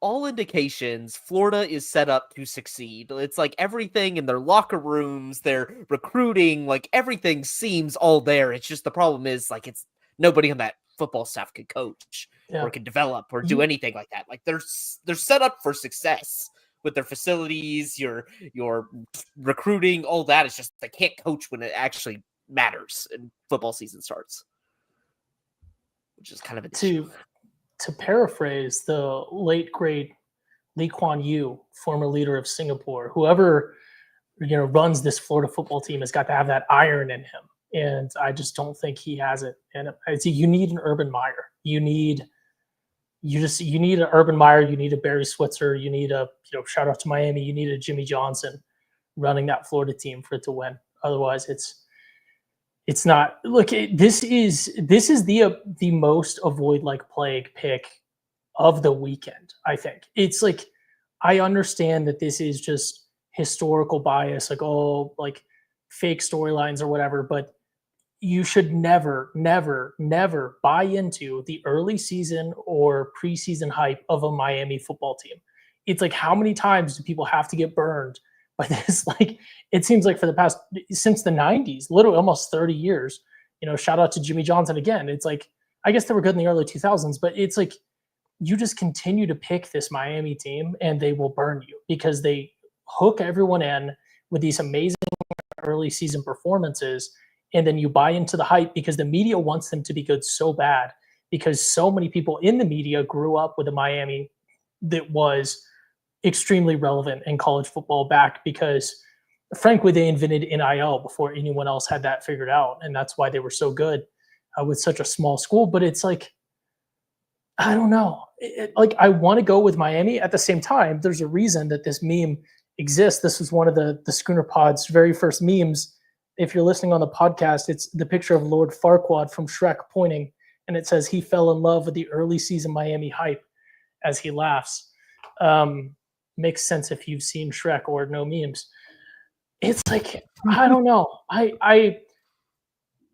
[SPEAKER 3] all indications, Florida is set up to succeed. It's like everything in their locker rooms, their recruiting, like everything seems all there. It's just the problem is like it's nobody on that football staff could coach or can develop or do anything like that. Like they're set up for success with their facilities, your recruiting, all that. It's just they can't coach when it actually matters and football season starts, which is kind of an issue.
[SPEAKER 4] To paraphrase the late great Lee Kuan Yew, former leader of Singapore, whoever runs this Florida football team has got to have that iron in him, and I just don't think he has it. And you need an Urban Meyer. You need an Urban Meyer. You need a Barry Switzer. You need a shout out to Miami. You need a Jimmy Johnson running that Florida team for it to win. Otherwise, it's not. Look, this is the most avoid like plague pick of the weekend. I think it's like I understand that this is just historical bias, like fake storylines or whatever, but you should never buy into the early season or preseason hype of a Miami football team. It's like, how many times do people have to get burned by this? Like, it seems like since the 90s, literally almost 30 years, shout out to Jimmy Johnson again. It's like, I guess they were good in the early 2000s, but it's like, you just continue to pick this Miami team and they will burn you because they hook everyone in with these amazing early season performances. And then you buy into the hype because the media wants them to be good so bad because so many people in the media grew up with a Miami that was extremely relevant in college football back because, frankly, they invented NIL before anyone else had that figured out. And that's why they were so good with such a small school. But it's like, I don't know. I want to go with Miami. At the same time, there's a reason that this meme exists. This was one of the Schooner Pod's very first memes. If you're listening on the podcast, it's the picture of Lord Farquaad from Shrek pointing, and it says he fell in love with the early season Miami hype as he laughs. Makes sense if you've seen Shrek or no memes. It's like, I don't know.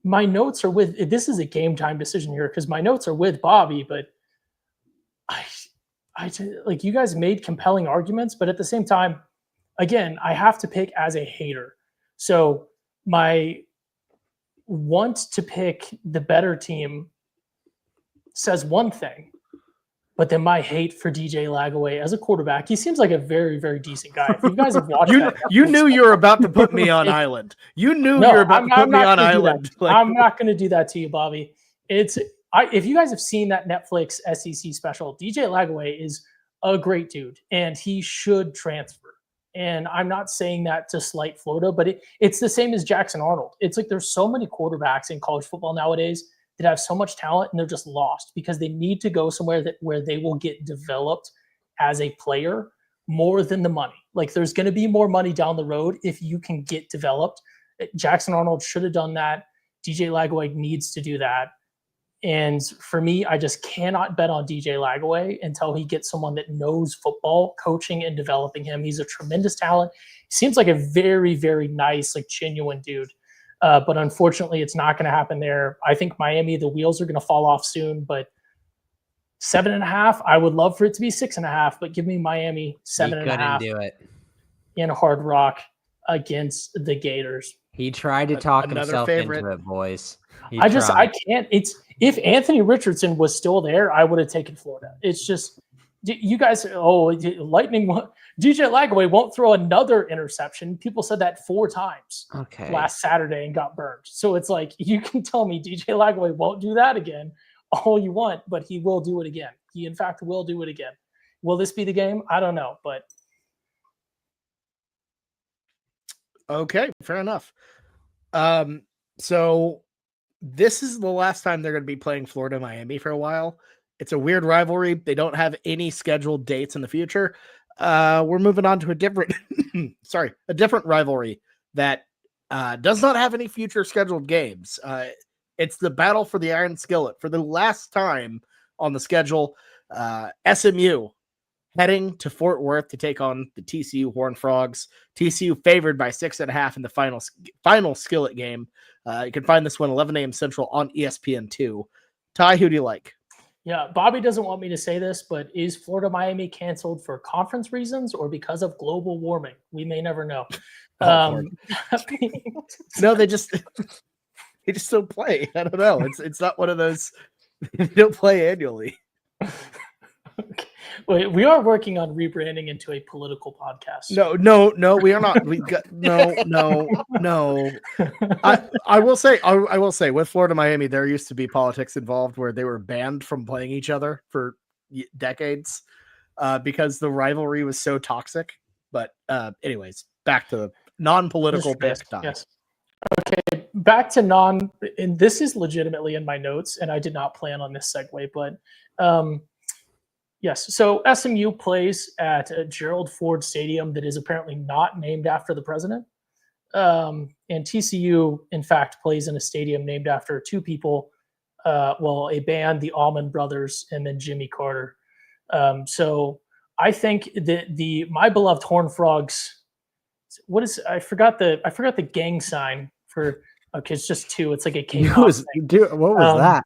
[SPEAKER 4] My notes are with, this is a game time decision here because my notes are with Bobby, but I like, you guys made compelling arguments, but at the same time, again, I have to pick as a hater. So my want to pick the better team says one thing, but then my hate for DJ Lagaway as a quarterback, he seems like a very, very decent guy. If you guys have watched
[SPEAKER 1] you knew you were about to put me on island. You knew you were about to put me on island.
[SPEAKER 4] I'm not going to do that to you, Bobby. If you guys have seen that Netflix SEC special, DJ Lagaway is a great dude, and he should transfer. And I'm not saying that to slight Florida, but it's the same as Jackson Arnold. It's like there's so many quarterbacks in college football nowadays that have so much talent and they're just lost because they need to go somewhere where they will get developed as a player more than the money. Like there's going to be more money down the road if you can get developed. Jackson Arnold should have done that. DJ Lagaway needs to do that. And for me, I just cannot bet on DJ Lagaway until he gets someone that knows football, coaching and developing him. He's a tremendous talent. He seems like a very, very nice, like genuine dude. But unfortunately, it's not going to happen there. I think Miami, the wheels are going to fall off soon, but 7.5, I would love for it to be 6.5, but give me Miami 7.5
[SPEAKER 2] do it
[SPEAKER 4] in Hard Rock against the Gators.
[SPEAKER 2] He tried to talk himself into it, boys.
[SPEAKER 4] I can't. If Anthony Richardson was still there, I would have taken Florida. It's just, you guys, Lightning, DJ Lagaway won't throw another interception. People said that 4 times last Saturday and got burned. So it's like, you can tell me DJ Lagaway won't do that again all you want, but he will do it again. He, in fact, will do it again. Will this be the game? I don't know, but.
[SPEAKER 1] Okay, fair enough. So this is the last time they're going to be playing Florida Miami for a while. It's a weird rivalry. They don't have any scheduled dates in the future. we're moving on to a different rivalry that does not have any future scheduled games. It's the battle for the Iron Skillet for the last time on the schedule. SMU heading to Fort Worth to take on the TCU Horned Frogs. TCU favored by 6.5 in the final Skillet game. You can find this one 11 a.m. Central on ESPN2. Ty, who do you like?
[SPEAKER 4] Yeah, Bobby doesn't want me to say this, but is Florida Miami canceled for conference reasons or because of global warming? We may never know.
[SPEAKER 1] No, they just don't play. I don't know. It's not one of those. They don't play annually.
[SPEAKER 4] Okay. Wait, we are working on rebranding into a political podcast.
[SPEAKER 1] No, we are not. We got no. I will say with Florida Miami, there used to be politics involved where they were banned from playing each other for decades because the rivalry was so toxic. But anyways, back to the non-political pick.
[SPEAKER 4] Yes. Okay, back to and this is legitimately in my notes, and I did not plan on this segue, but yes. So SMU plays at Gerald Ford Stadium that is apparently not named after the president. And TCU, in fact, plays in a stadium named after two people, a band, the Allman Brothers, and then Jimmy Carter. So I think that my beloved Horned Frogs, I forgot the gang sign for. Okay, it's just two. It's like a K-pop
[SPEAKER 2] what was that?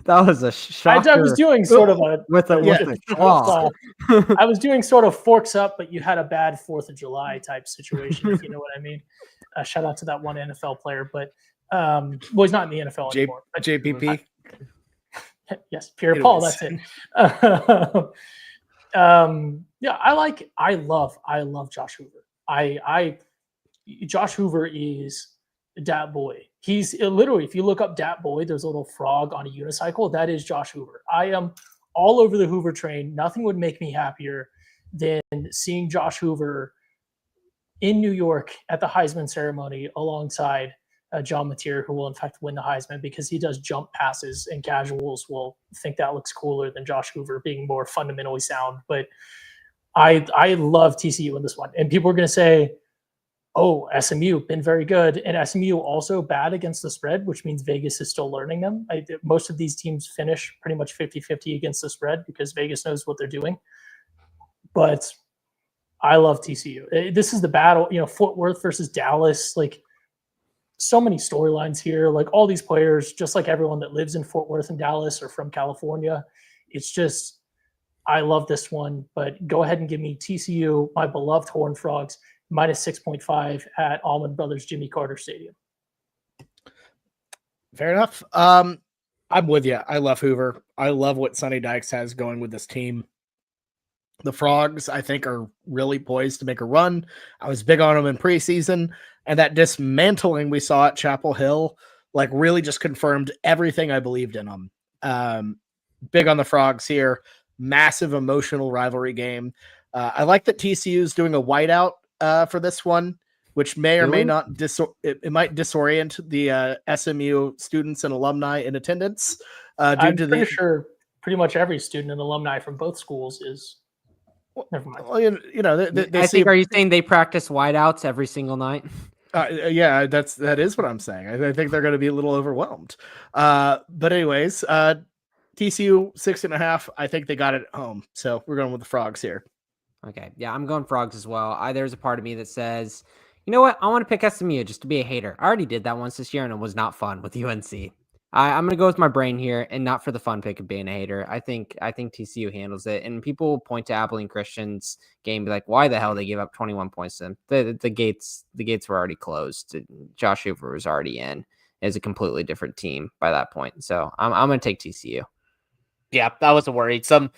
[SPEAKER 2] That was a shocker.
[SPEAKER 4] I was doing sort of
[SPEAKER 2] with a claw.
[SPEAKER 4] I was doing sort of forks up, but you had a bad 4th of July type situation, if you know what I mean. Shout out to that one NFL player, but he's not in the NFL anymore.
[SPEAKER 1] JPP.
[SPEAKER 4] Yes, Pierre Paul. That's it. I love Josh Hoover. Josh Hoover is Dat Boy. He's literally, if you look up Dat Boy, there's a little frog on a unicycle. That is Josh Hoover. I am all over the Hoover train. Nothing would make me happier than seeing Josh Hoover in New York at the Heisman ceremony alongside John Mateer, who will in fact win the Heisman because he does jump passes, and casuals will think that looks cooler than Josh Hoover being more fundamentally sound. But I love TCU in this one. And people are going to say, oh, SMU, been very good. And SMU also bad against the spread, which means Vegas is still learning them. Most of these teams finish pretty much 50-50 against the spread because Vegas knows what they're doing. But I love TCU. This is the battle, Fort Worth versus Dallas. Like, so many storylines here. Like, all these players, just like everyone that lives in Fort Worth and Dallas or from California. It's just, I love this one. But go ahead and give me TCU, my beloved Horned Frogs, minus 6.5 at Allman Brothers Jimmy Carter Stadium.
[SPEAKER 1] Fair enough. I'm with you. I love Hoover. I love what Sonny Dykes has going with this team. The Frogs, I think, are really poised to make a run. I was big on them in preseason, and that dismantling we saw at Chapel Hill, really just confirmed everything I believed in them. Big on the Frogs here. Massive emotional rivalry game. I like that TCU is doing a whiteout for this one, which may or may not it might disorient the SMU students and alumni in attendance.
[SPEAKER 4] I'm pretty sure pretty much every student and alumni from both schools is. Never mind.
[SPEAKER 1] Well,
[SPEAKER 2] I think. Are you saying they practice whiteouts every single night?
[SPEAKER 1] Yeah, that is what I'm saying. I think they're going to be a little overwhelmed. But anyways, TCU 6.5. I think they got it at home, so we're going with the Frogs here.
[SPEAKER 2] Okay, yeah, I'm going Frogs as well. There's a part of me that says, you know what? I want to pick SMU just to be a hater. I already did that once this year, and it was not fun with UNC. I'm going to go with my brain here, and not for the fun pick of being a hater. I think TCU handles it, and people point to Abilene Christian's game, and be like, why the hell they gave up 21 points to them? The gates were already closed. Josh Hoover was already in. It's a completely different team by that point. So I'm going to take TCU.
[SPEAKER 3] Yeah, I wasn't worried. Some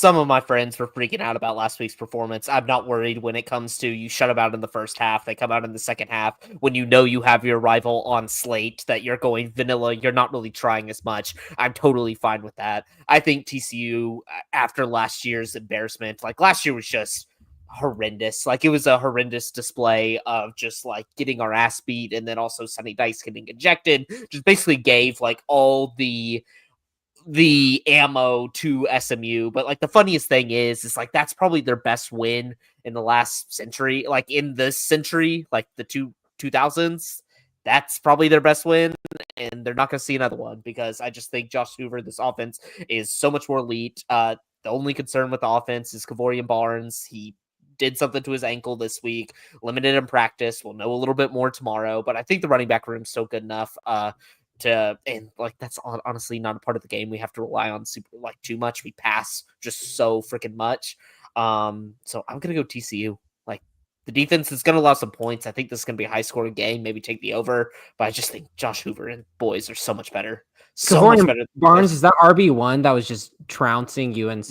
[SPEAKER 3] of my friends were freaking out about last week's performance. I'm not worried when it comes to you shut them out in the first half. They come out in the second half when you know you have your rival on slate, that you're going vanilla. You're not really trying as much. I'm totally fine with that. I think TCU, after last year's embarrassment, last year was just horrendous. It was a horrendous display of just getting our ass beat, and then also Sonny Dykes getting ejected. Just basically gave all the the ammo to SMU. But like the funniest thing is like that's probably their best win in the last century. Like in this century, like the 2000s, that's probably their best win, and they're not going to see another one because I just think Josh Hoover, this offense is so much more elite. The only concern with the offense is Kavorian Barnes. He did something to his ankle this week, limited in practice. We'll know a little bit more tomorrow, but I think the running back room is still good enough and like that's honestly not a part of the game we have to rely on too much. We pass just so freaking much. So I'm gonna go TCU. Like the defense is gonna allow some points. I think this is gonna be a high scoring game, maybe take the over, but I just think Josh Hoover and boys are so much better. Much better.
[SPEAKER 2] Barnes is that RB1 that was just trouncing UNC.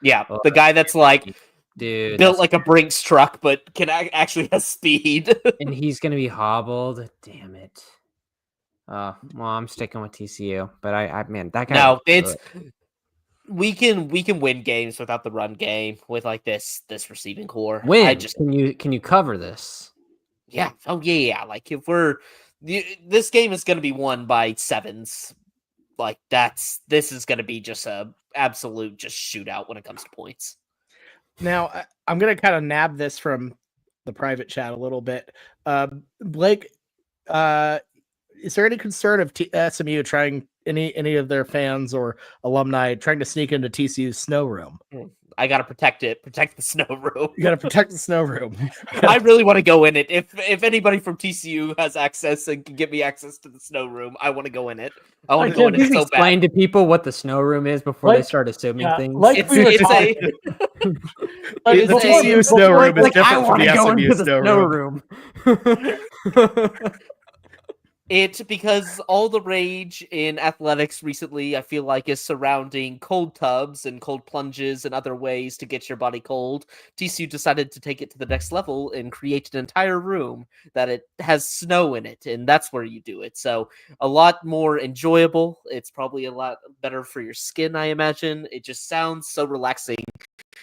[SPEAKER 3] Yeah. Oh, the guy that's like
[SPEAKER 2] dude
[SPEAKER 3] built like a Brinks truck, but can actually has speed.
[SPEAKER 2] And he's gonna be hobbled. Damn it. Well, I'm sticking with TCU, but I man, that guy.
[SPEAKER 3] No, we can win games without the run game with like this receiving core.
[SPEAKER 2] Can you cover this?
[SPEAKER 3] Yeah. Oh yeah. Like if this game is going to be won by 7s. Like this is going to be just a absolute just shootout when it comes to points.
[SPEAKER 1] Now I'm going to kind of nab this from the private chat a little bit. Blake, is there any concern of SMU trying any of their fans or alumni trying to sneak into TCU's snow room?
[SPEAKER 3] I got to protect the snow room.
[SPEAKER 1] You got to protect the snow room.
[SPEAKER 3] I really want to go in it. If anybody from TCU has access and can get me access to the snow room, I want to go in it. I want to go in it so
[SPEAKER 2] explain
[SPEAKER 3] bad.
[SPEAKER 2] to people what the snow room is before they start assuming things.
[SPEAKER 1] The TCU snow room is different from the SMU snow room.
[SPEAKER 3] It's because all the rage in athletics recently, I feel like, is surrounding cold tubs and cold plunges and other ways to get your body cold. TCU decided to take it to the next level and create an entire room that it has snow in it, and that's where you do it. So a lot more enjoyable. It's probably a lot better for your skin, I imagine. It just sounds so relaxing,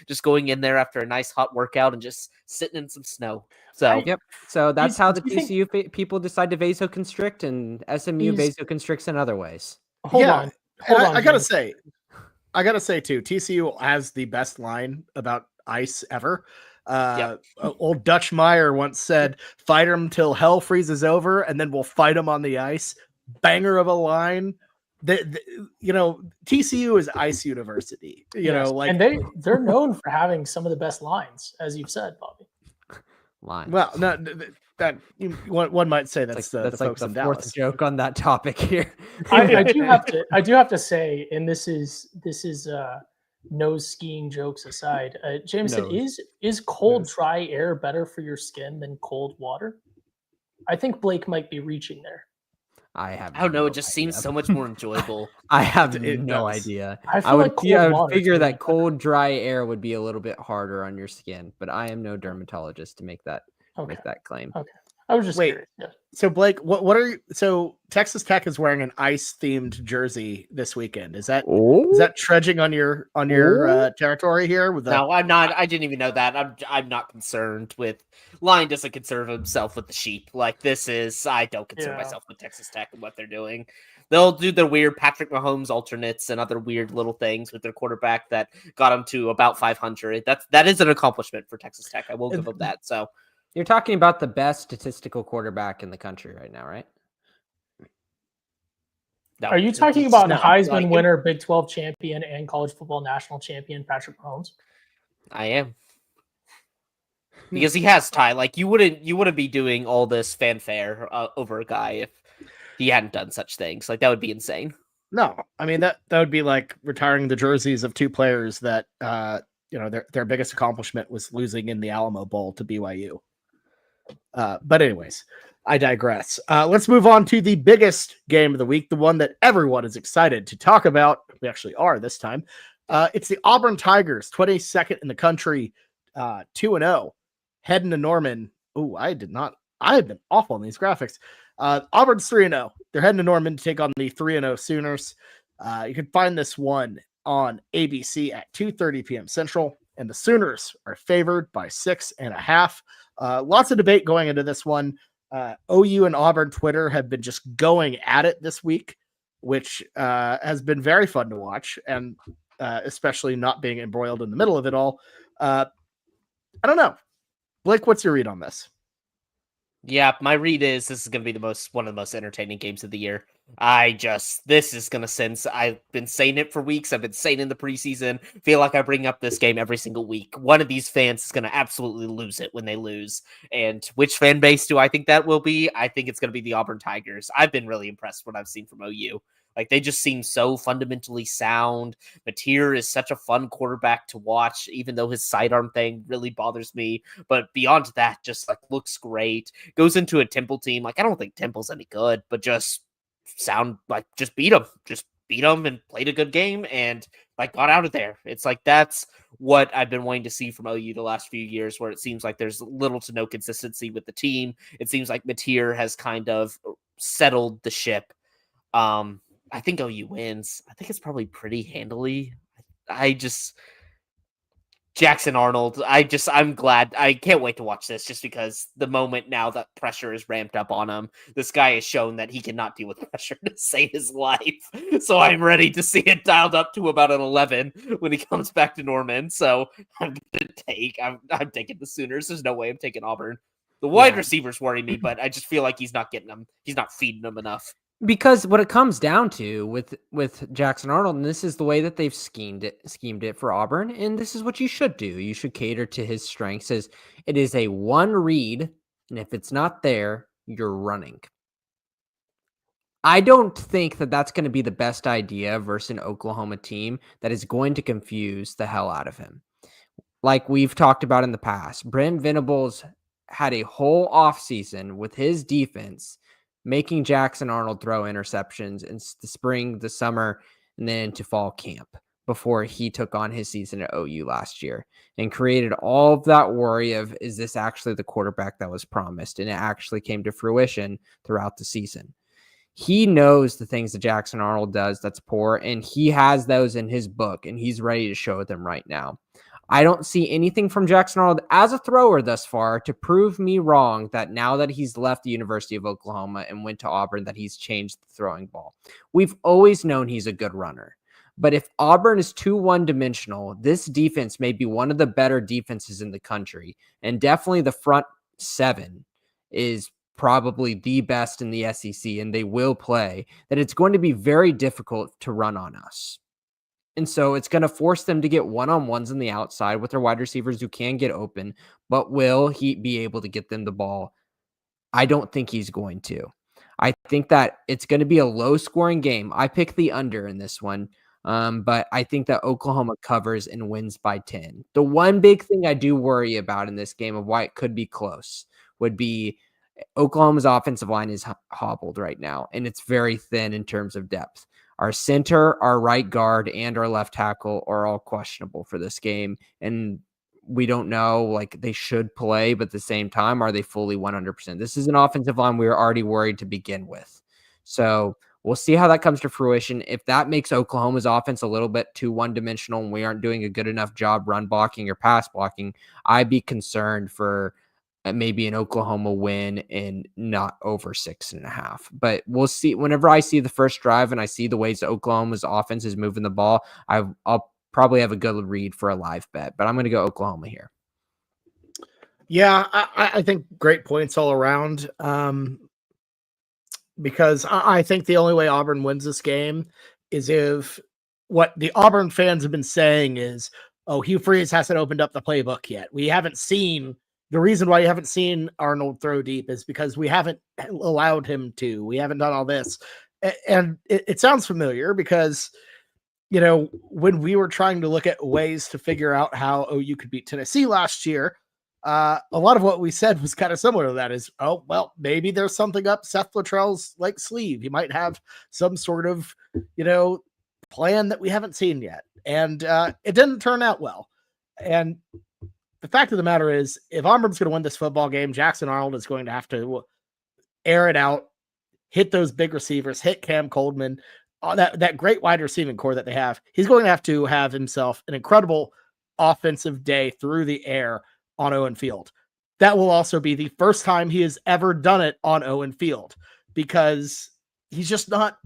[SPEAKER 3] just going in there after a nice hot workout and just sitting in some snow. So
[SPEAKER 2] yep. So that's how the TCU people decide to vasoconstrict, and SMU vasoconstricts in other ways.
[SPEAKER 1] Hold on. I gotta say too, TCU has the best line about ice ever. Old Dutch Meyer once said, "Fight them till hell freezes over, and then we'll fight them on the ice." Banger of a line. TCU is Ice University.
[SPEAKER 4] And they're known for having some of the best lines, as you've said, Bobby.
[SPEAKER 2] Lines.
[SPEAKER 1] Well, no, that one might say that's the folks
[SPEAKER 2] like
[SPEAKER 1] in
[SPEAKER 2] the fourth
[SPEAKER 1] Dallas.
[SPEAKER 2] joke on that topic here.
[SPEAKER 4] I do have to say, and this is nose skiing jokes aside, Jameson, is cold dry air better for your skin than cold water? I think Blake might be reaching there.
[SPEAKER 3] I don't know. It just seems so much more enjoyable.
[SPEAKER 2] I have no idea.
[SPEAKER 4] I would
[SPEAKER 2] figure that cold, dry air would be a little bit harder on your skin, but I am no dermatologist to make that claim.
[SPEAKER 4] Okay. I was just curious. Yeah.
[SPEAKER 1] So Blake, what are you? So Texas Tech is wearing an ice themed jersey this weekend. Is that trudging on your territory here?
[SPEAKER 3] No, I'm not. I didn't even know that. I'm not concerned with. Lion doesn't concern himself with the sheep. Like this is. I don't concern myself with Texas Tech and what they're doing. They'll do their weird Patrick Mahomes alternates and other weird little things with their quarterback that got them to about 500. That is an accomplishment for Texas Tech. I will give them that. So.
[SPEAKER 2] You're talking about the best statistical quarterback in the country right now, right?
[SPEAKER 4] No, are you talking about Heisman winner, Big 12 champion, and college football national champion Patrick Mahomes?
[SPEAKER 3] I am. Because he has Ty. Like you wouldn't be doing all this fanfare over a guy if he hadn't done such things. Like that would be insane.
[SPEAKER 1] No, I mean that would be like retiring the jerseys of two players that their biggest accomplishment was losing in the Alamo Bowl to BYU. But anyways, I digress. Let's move on to the biggest game of the week, the one that everyone is excited to talk about. We actually are this time. It's the Auburn Tigers, 22nd in the country, 2-0, heading to Norman. Oh, I have been awful on these graphics. Auburn's 3-0. They're heading to Norman to take on the 3-0 Sooners. You can find this one on ABC at 2:30 p.m. Central, and the Sooners are favored by 6.5. Lots of debate going into this one. OU and Auburn Twitter have been just going at it this week. which has been very fun to watch, and especially not being embroiled in the middle of it all. I don't know. Blake, what's your read on this?
[SPEAKER 3] Yeah, my read is this is going to be one of the most entertaining games of the year. This is going to since I've been saying it for weeks. I've been saying in the preseason, feel like I bring up this game every single week. One of these fans is going to absolutely lose it when they lose. And which fan base do I think that will be? I think it's going to be the Auburn Tigers. I've been really impressed with what I've seen from OU. Like, they just seem so fundamentally sound. Mateer is such a fun quarterback to watch, even though his sidearm thing really bothers me. But beyond that, just like looks great. Goes into a Temple team. Like, I don't think Temple's any good, but just beat them and played a good game and like got out of there. It's like, that's what I've been wanting to see from OU the last few years, where it seems like there's little to no consistency with the team. It seems like Mateer has kind of settled the ship. I think OU wins. I think it's probably pretty handily. Jackson Arnold, I'm glad. I can't wait to watch this, just because the moment now that pressure is ramped up on him, this guy has shown that he cannot deal with pressure to save his life. So I'm ready to see it dialed up to about an 11 when he comes back to Norman. So I'm taking the Sooners. There's no way I'm taking Auburn. The wide receivers worry me, but I just feel like he's not getting them. He's not feeding them enough.
[SPEAKER 2] Because what it comes down to with Jackson Arnold, and this is the way that they've schemed it for Auburn, and this is what you should do. You should cater to his strengths. Is it is a one read, and if it's not there, you're running. I don't think that that's going to be the best idea versus an Oklahoma team that is going to confuse the hell out of him. Like we've talked about in the past, Brent Venables had a whole offseason with his defense making Jackson Arnold throw interceptions in the spring, the summer, and then into fall camp before he took on his season at OU last year, and created all of that worry of, is this actually the quarterback that was promised? And it actually came to fruition throughout the season. He knows the things that Jackson Arnold does that's poor, and he has those in his book, and he's ready to show them right now. I don't see anything from Jackson Arnold as a thrower thus far to prove me wrong that now that he's left the University of Oklahoma and went to Auburn, that he's changed the throwing ball. We've always known he's a good runner. But if Auburn is too one-dimensional, this defense may be one of the better defenses in the country. And definitely the front seven is probably the best in the SEC, and they will play, that it's going to be very difficult to run on us. And so it's going to force them to get one-on-ones on the outside with their wide receivers who can get open, but will he be able to get them the ball? I don't think he's going to. I think that it's going to be a low-scoring game. I pick the under in this one, but I think that Oklahoma covers and wins by 10. The one big thing I do worry about in this game of why it could be close would be Oklahoma's offensive line is hobbled right now, and it's very thin in terms of depth. Our center, our right guard, and our left tackle are all questionable for this game. And we don't know, like, they should play, but at the same time, are they fully 100%? This is an offensive line we were already worried to begin with. So we'll see how that comes to fruition. If that makes Oklahoma's offense a little bit too one-dimensional and we aren't doing a good enough job run blocking or pass blocking, I'd be concerned for maybe an Oklahoma win and not over 6.5. But we'll see. Whenever I see the first drive and I see the ways that Oklahoma's offense is moving the ball, I'll probably have a good read for a live bet. But I'm going to go Oklahoma here.
[SPEAKER 1] Yeah, I think great points all around. Because I think the only way Auburn wins this game is if what the Auburn fans have been saying is, oh, Hugh Freeze hasn't opened up the playbook yet. We haven't seen. The reason why you haven't seen Arnold throw deep is because we haven't allowed him to. We haven't done all this. And it sounds familiar because, you know, when we were trying to look at ways to figure out how OU could beat Tennessee last year, a lot of what we said was kind of similar to that is, oh, well, maybe there's something up Seth Luttrell's like sleeve. He might have some sort of, you know, plan that we haven't seen yet. And it didn't turn out well. And the fact of the matter is, if Auburn's going to win this football game, Jackson Arnold is going to have to air it out, hit those big receivers, hit Cam Coleman, that great wide receiving core that they have. He's going to have himself an incredible offensive day through the air on Owen Field. That will also be the first time he has ever done it on Owen Field, because he's just not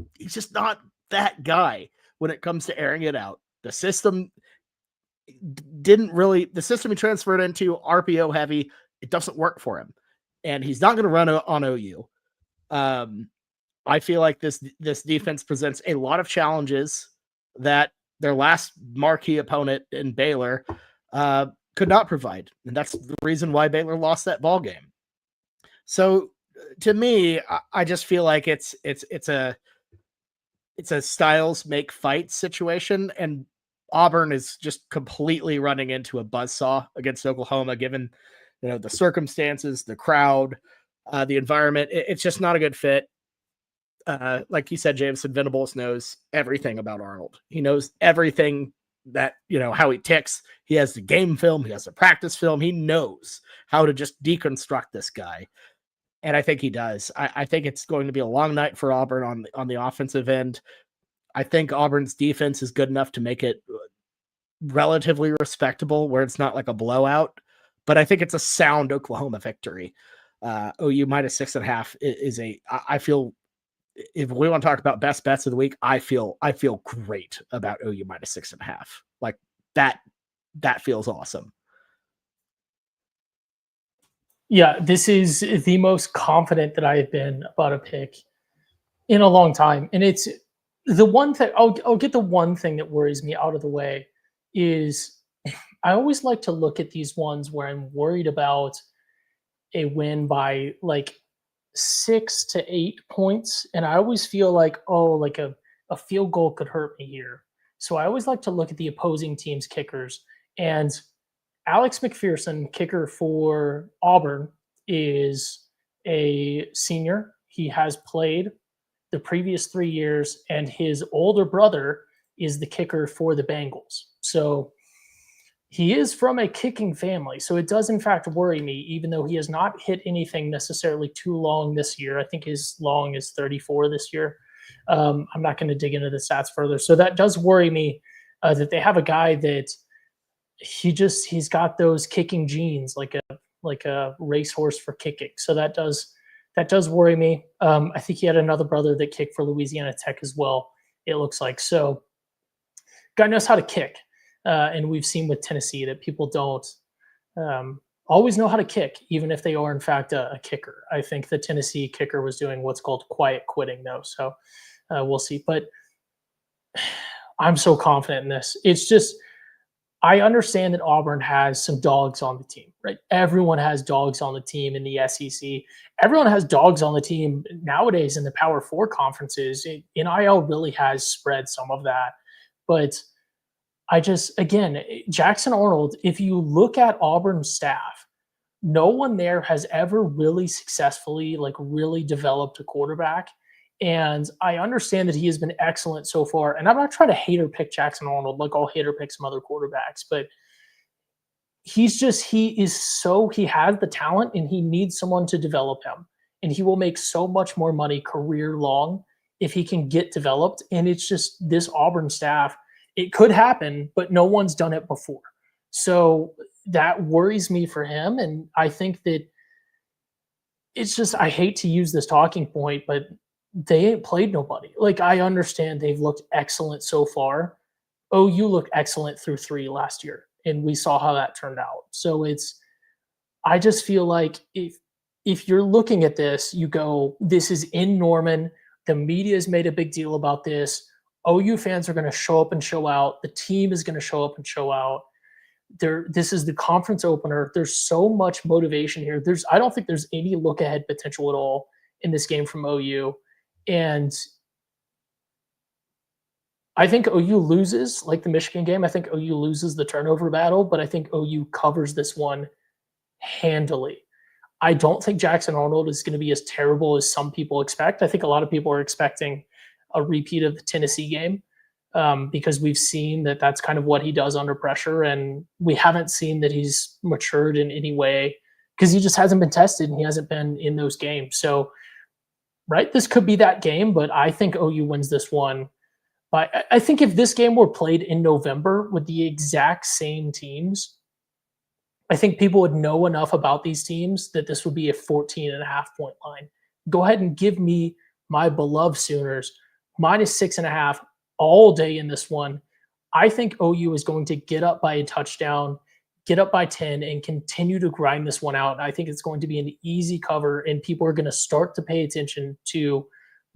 [SPEAKER 1] that guy when it comes to airing it out. The system he transferred into RPO heavy. It doesn't work for him, and he's not going to run on OU. I feel like this defense presents a lot of challenges that their last marquee opponent in Baylor could not provide, and that's the reason why Baylor lost that ball game. So, to me, I just feel like it's a styles make fights situation, and Auburn is just completely running into a buzzsaw against Oklahoma, given the circumstances, the crowd, the environment. It's just not a good fit. Like you said, Jameson Venables knows everything about Arnold. He knows everything that, how he ticks. He has the game film. He has the practice film. He knows how to just deconstruct this guy. And I think he does. I think it's going to be a long night for Auburn on the offensive end. I think Auburn's defense is good enough to make it relatively respectable, where it's not like a blowout. But I think it's a sound Oklahoma victory. OU minus 6.5 is I feel, if we want to talk about best bets of the week, I feel great about OU minus 6.5. Like that feels awesome.
[SPEAKER 4] Yeah, this is the most confident that I have been about a pick in a long time. And it's the one thing, I'll get the one thing that worries me out of the way is I always like to look at these ones where I'm worried about a win by like 6 to 8 points. And I always feel like, like a field goal could hurt me here. So I always like to look at the opposing team's kickers. And Alex McPherson, kicker for Auburn, is a senior. He has played the previous 3 years, and his older brother is the kicker for the Bengals. So he is from a kicking family. So it does, in fact, worry me, even though he has not hit anything necessarily too long this year. I think his long is 34 this year. I'm not going to dig into the stats further. So that does worry me that they have a guy that he's got those kicking genes, like a racehorse for kicking. So that does worry me. I think he had another brother that kicked for Louisiana Tech as well, it looks like. So guy knows how to kick. And we've seen with Tennessee that people don't always know how to kick, even if they are in fact a kicker. I think the Tennessee kicker was doing what's called quiet quitting though. So we'll see, but I'm so confident in this. It's just, I understand that Auburn has some dogs on the team, right? Everyone has dogs on the team in the SEC. Everyone has dogs on the team nowadays in the Power 4 conferences. NIL really has spread some of that. But again, Jackson Arnold, if you look at Auburn's staff, no one there has ever really successfully, really developed a quarterback. And I understand that he has been excellent so far. And I'm not trying to hater pick Jackson Arnold like I'll hater pick some other quarterbacks, but he has the talent and he needs someone to develop him. And he will make so much more money career long if he can get developed. And it's just this Auburn staff, it could happen, but no one's done it before. So that worries me for him. And I think that it's just, I hate to use this talking point, but they ain't played nobody. I understand they've looked excellent so far. OU looked excellent through 3 last year, and we saw how that turned out. So I just feel like if you're looking at this, you go, this is in Norman. The media has made a big deal about this. OU fans are going to show up and show out. The team is going to show up and show out. This is the conference opener. There's so much motivation here. I don't think there's any look ahead potential at all in this game from OU. And I think OU loses, like the Michigan game. I think OU loses the turnover battle, but I think OU covers this one handily. I don't think Jackson Arnold is going to be as terrible as some people expect. I think a lot of people are expecting a repeat of the Tennessee game because we've seen that that's kind of what he does under pressure. And we haven't seen that he's matured in any way because he just hasn't been tested and he hasn't been in those games. So, right, this could be that game, but I think OU wins this one. But I think if this game were played in November with the exact same teams, I think people would know enough about these teams that this would be a 14.5 point line. Go ahead and give me my beloved Sooners, -6.5 all day in this one. I think OU is going to get up by a touchdown, get up by 10, and continue to grind this one out. I think it's going to be an easy cover, and people are going to start to pay attention to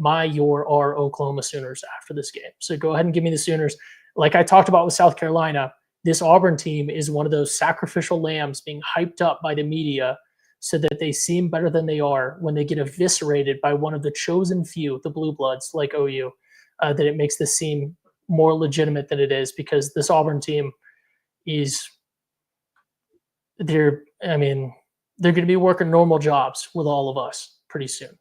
[SPEAKER 4] our Oklahoma Sooners after this game. So go ahead and give me the Sooners. Like I talked about with South Carolina, this Auburn team is one of those sacrificial lambs being hyped up by the media so that they seem better than they are when they get eviscerated by one of the chosen few, the blue bloods like OU, that it makes this seem more legitimate than it is, because this Auburn team is they're going to be working normal jobs with all of us pretty soon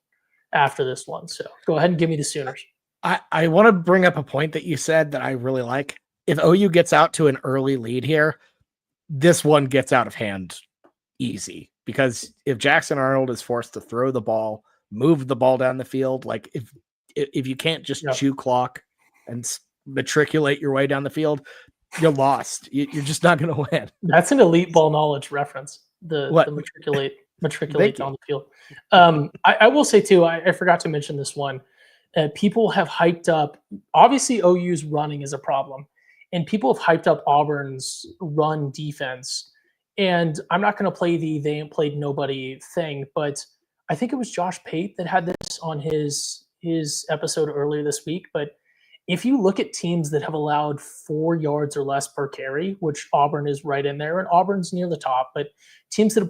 [SPEAKER 4] after this one. So go ahead and give me the Sooners.
[SPEAKER 1] I want to bring up a point that you said that I really like. If OU gets out to an early lead here, this one gets out of hand easy, because if Jackson Arnold is forced to throw the ball, move the ball down the field, like if you can't just chew clock and matriculate your way down the field, you're lost. You're just not going to win.
[SPEAKER 4] That's an elite ball knowledge reference. The matriculate down the field. I will say too, I forgot to mention this one. People have hyped up, obviously OU's running is a problem, and people have hyped up Auburn's run defense. And I'm not going to play they ain't played nobody thing, but I think it was Josh Pate that had this on his episode earlier this week. But if you look at teams that have allowed 4 yards or less per carry, which Auburn is right in there, and Auburn's near the top, but teams that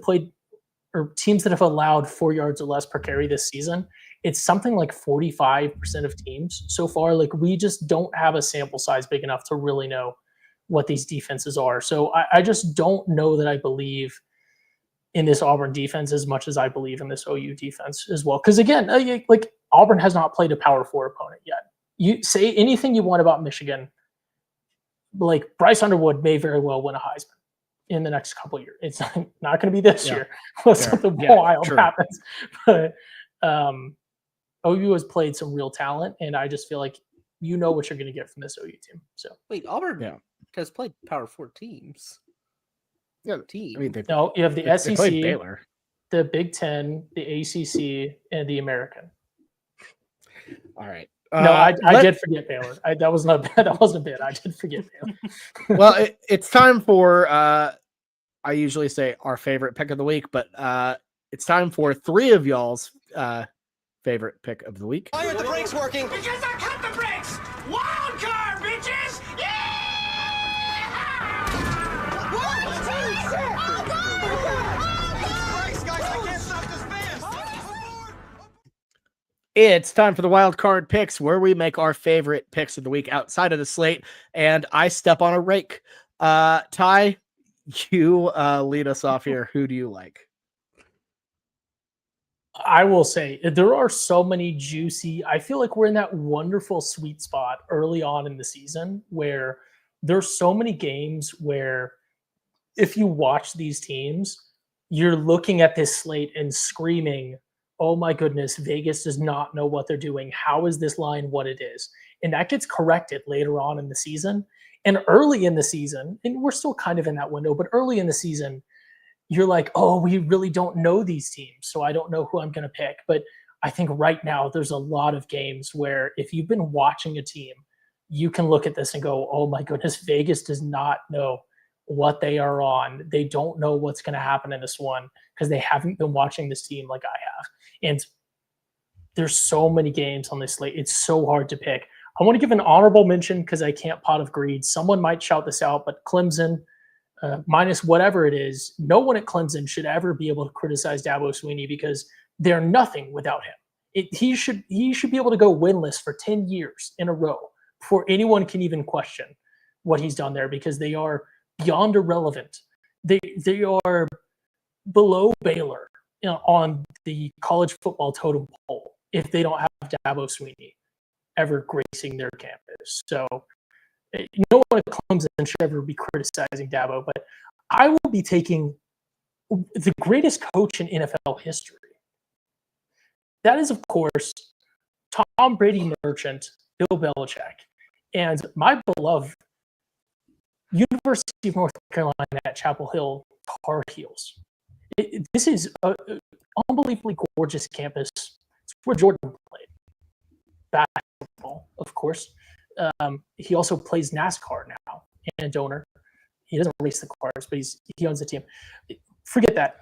[SPEAKER 4] have allowed 4 yards or less per carry this season, it's something like 45% of teams so far. Like, we just don't have a sample size big enough to really know what these defenses are. So I just don't know that I believe in this Auburn defense as much as I believe in this OU defense as well. Because again, like Auburn has not played a Power 4 opponent yet. You say anything you want about Michigan, like Bryce Underwood may very well win a Heisman in the next couple of years. It's not going to be this year unless something wild happens. But OU has played some real talent, and I just feel like you know what you're going to get from this OU team. So
[SPEAKER 3] wait, Auburn has played Power 4 teams.
[SPEAKER 1] Yeah,
[SPEAKER 3] team.
[SPEAKER 1] I mean,
[SPEAKER 4] no, you have the SEC,
[SPEAKER 1] Baylor,
[SPEAKER 4] the Big Ten, the ACC, and the American.
[SPEAKER 1] All right.
[SPEAKER 4] No, I did forget Baylor. That was not bad. That wasn't bad. I did forget Baylor.
[SPEAKER 1] Well, it's time for I usually say our favorite pick of the week, but it's time for 3 of y'all's favorite pick of the week.
[SPEAKER 5] Why aren't the brakes working?
[SPEAKER 6] Because I cut the brakes! Wild card, bitches! Yeah!
[SPEAKER 1] It's time for the wild card picks, where we make our favorite picks of the week outside of the slate, and I step on a rake. Ty, you lead us off here. Who do you like?
[SPEAKER 4] I will say there are so many juicy. I feel like we're in that wonderful sweet spot early on in the season where there's so many games where if you watch these teams, you're looking at this slate and screaming, oh my goodness, Vegas does not know what they're doing. How is this line what it is? And that gets corrected later on in the season. And early in the season, and we're still kind of in that window, but early in the season, you're like, oh, we really don't know these teams, so I don't know who I'm going to pick. But I think right now there's a lot of games where if you've been watching a team, you can look at this and go, oh my goodness, Vegas does not know what they are on. They don't know what's going to happen in this one because they haven't been watching this team like I have. And there's so many games on this slate. It's so hard to pick. I want to give an honorable mention because I can't pot of greed. Someone might shout this out, but Clemson, minus whatever it is, no one at Clemson should ever be able to criticize Dabo Swinney because they're nothing without him. He should be able to go winless for 10 years in a row before anyone can even question what he's done there, because they are beyond irrelevant. They are below Baylor on the college football totem pole if they don't have Dabo Swinney ever gracing their campus. So no one at Clemson should ever be criticizing Dabo, but I will be taking the greatest coach in NFL history. That is, of course, Tom Brady merchant, Bill Belichick, and my beloved University of North Carolina at Chapel Hill Tar Heels. This is an unbelievably gorgeous campus. It's where Jordan played. basketball, of course. He also plays NASCAR now and owner. He doesn't race the cars, but he owns the team. Forget that.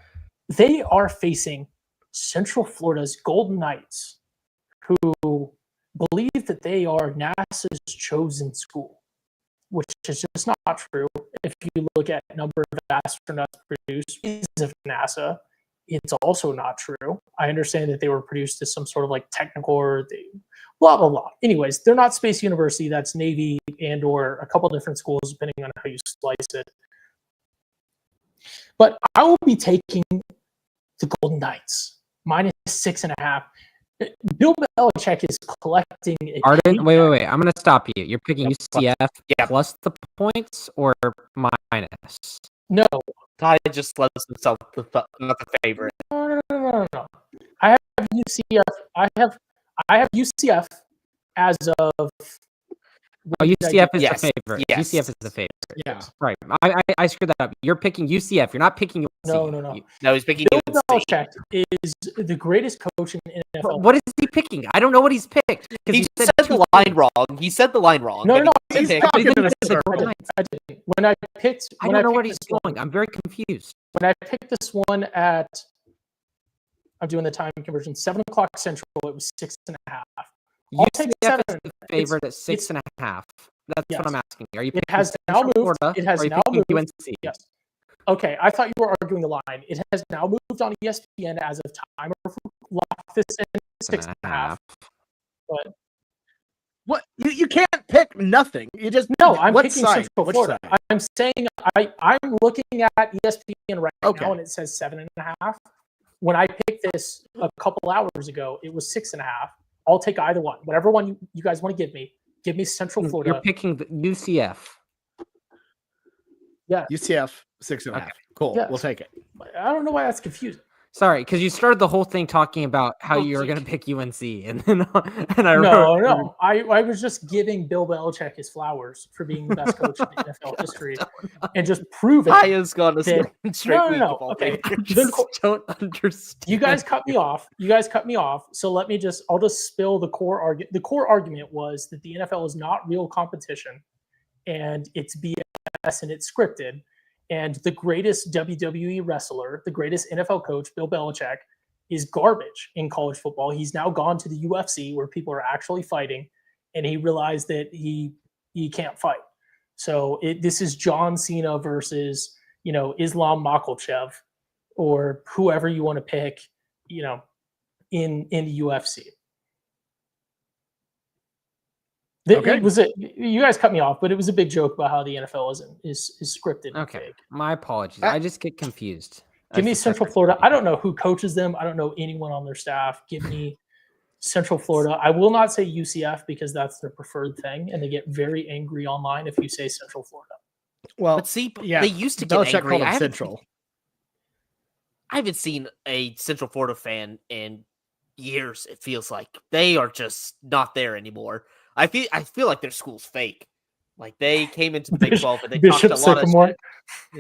[SPEAKER 4] They are facing Central Florida's Golden Knights, who believe that they are NASA's chosen school, which is just not true. If you look at number of astronauts produced of NASA, it's also not true. I understand that they were produced as some sort of like technical or blah, blah, blah. Anyways, they're not Space University. That's Navy and or a couple different schools, depending on how you slice it. But I will be taking the Golden Knights, minus 6.5. Bill Belichick is collecting.
[SPEAKER 2] Arden, wait. I'm going to stop you. You're picking UCF plus the points or minus?
[SPEAKER 4] No.
[SPEAKER 3] Ty just lets himself not the favorite.
[SPEAKER 4] No. I have UCF. I have UCF as of.
[SPEAKER 2] UCF is the favorite.
[SPEAKER 3] Yes.
[SPEAKER 2] UCF is the favorite.
[SPEAKER 1] Yeah.
[SPEAKER 2] Right. I screwed that up. You're picking UCF. You're not picking UNC.
[SPEAKER 4] No,
[SPEAKER 3] he's picking
[SPEAKER 4] Bill
[SPEAKER 3] UNC.
[SPEAKER 4] Belichick is the greatest coach in NFL.
[SPEAKER 2] What is he picking? I don't know what he's picked.
[SPEAKER 3] He said the line wrong. He said the line wrong.
[SPEAKER 4] No.
[SPEAKER 1] He's talking in a circle.
[SPEAKER 4] I didn't. When I picked,
[SPEAKER 2] I don't know where he's going. I'm very confused.
[SPEAKER 4] When I picked this one at, I'm doing the time conversion, 7:00 Central. It was 6.5. I'll take
[SPEAKER 2] UCF
[SPEAKER 4] 7.
[SPEAKER 2] is the favorite at 6.5. That's what I'm asking. Are you?
[SPEAKER 4] It has now moved.
[SPEAKER 2] Florida,
[SPEAKER 4] It has now moved.
[SPEAKER 2] UNC?
[SPEAKER 4] Yes. Okay, I thought you were arguing the line. It has now moved on ESPN as of time of this 6.5. But
[SPEAKER 1] What you can't pick nothing. You just
[SPEAKER 4] I'm
[SPEAKER 1] what
[SPEAKER 4] picking
[SPEAKER 1] side?
[SPEAKER 4] Central
[SPEAKER 1] Which
[SPEAKER 4] Florida.
[SPEAKER 1] side?
[SPEAKER 4] I'm saying I'm looking at ESPN right
[SPEAKER 1] Okay.
[SPEAKER 4] now, and it says 7.5. When I picked this a couple hours ago, it was 6.5. I'll take either one. Whatever one you guys want to give me. Give me Central Florida.
[SPEAKER 2] You're picking the UCF.
[SPEAKER 4] Yeah.
[SPEAKER 1] UCF 6.5. Okay. Cool.
[SPEAKER 4] Yes.
[SPEAKER 1] We'll take it.
[SPEAKER 4] I don't know why that's confusing.
[SPEAKER 2] Sorry, because you started the whole thing talking about how you were going to pick UNC, and then I
[SPEAKER 4] wrote. No. I was just giving Bill Belichick his flowers for being the best coach in NFL history, and just proving.
[SPEAKER 3] I has gone to straight.
[SPEAKER 4] No. Okay.
[SPEAKER 2] I just don't understand.
[SPEAKER 4] You guys cut me off. So I'll just spill the core argument. The core argument was that the NFL is not real competition, and it's BS and it's scripted. And the greatest WWE wrestler, the greatest NFL coach, Bill Belichick, is garbage in college football. He's now gone to the UFC where people are actually fighting, and he realized that he can't fight. So this is John Cena versus Islam Makhachev or whoever you want to pick, in the UFC.
[SPEAKER 1] Okay.
[SPEAKER 4] You guys cut me off, but it was a big joke about how the NFL is scripted.
[SPEAKER 2] Okay, my apologies. I just get confused.
[SPEAKER 4] Give me Central Florida. I don't know who coaches them. I don't know anyone on their staff. Give me Central Florida. I will not say UCF because that's their preferred thing, and they get very angry online if you say Central Florida.
[SPEAKER 1] Well,
[SPEAKER 3] but see, they used to get
[SPEAKER 1] Belichick
[SPEAKER 3] angry.
[SPEAKER 1] I
[SPEAKER 3] haven't seen a Central Florida fan in years. It feels like they are just not there anymore. I feel like their school's fake. Like they came into the Big 12 and they talked a lot of shit.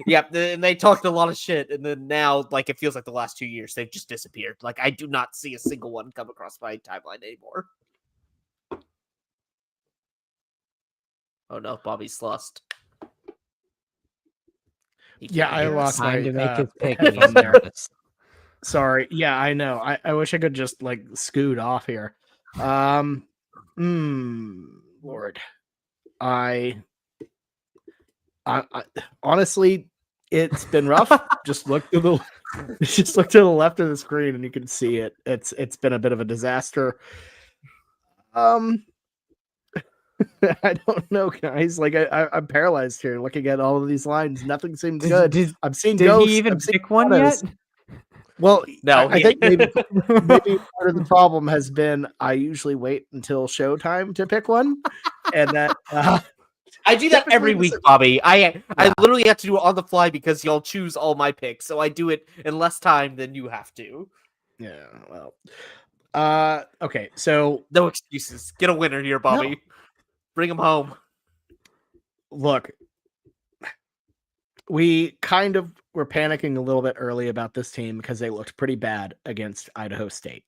[SPEAKER 3] Yeah, and they talked a lot of shit, and then now, like it feels like the last 2 years they've just disappeared. Like I do not see a single one come across my timeline anymore. Oh no, Bobby's lost.
[SPEAKER 1] I lost my
[SPEAKER 2] to make his pick.
[SPEAKER 1] Sorry. Yeah, I know. I wish I could just scoot off here. Lord, I honestly, it's been rough. Just look to the left of the screen, and you can see it. It's been a bit of a disaster. I don't know, guys. I'm paralyzed here, looking at all of these lines. Nothing seems good. I'm seeing ghosts.
[SPEAKER 2] Did he even pick one yet?
[SPEAKER 1] Well,
[SPEAKER 3] no.
[SPEAKER 1] I think maybe part of the problem has been I usually wait until showtime to pick one, and that
[SPEAKER 3] I do that every week, Bobby. I literally have to do it on the fly because y'all choose all my picks, so I do it in less time than you have to.
[SPEAKER 1] Yeah, well, okay, so
[SPEAKER 3] no excuses. Get a winner here, Bobby. No. Bring him home.
[SPEAKER 1] Look, we kind of were panicking a little bit early about this team because they looked pretty bad against Idaho State.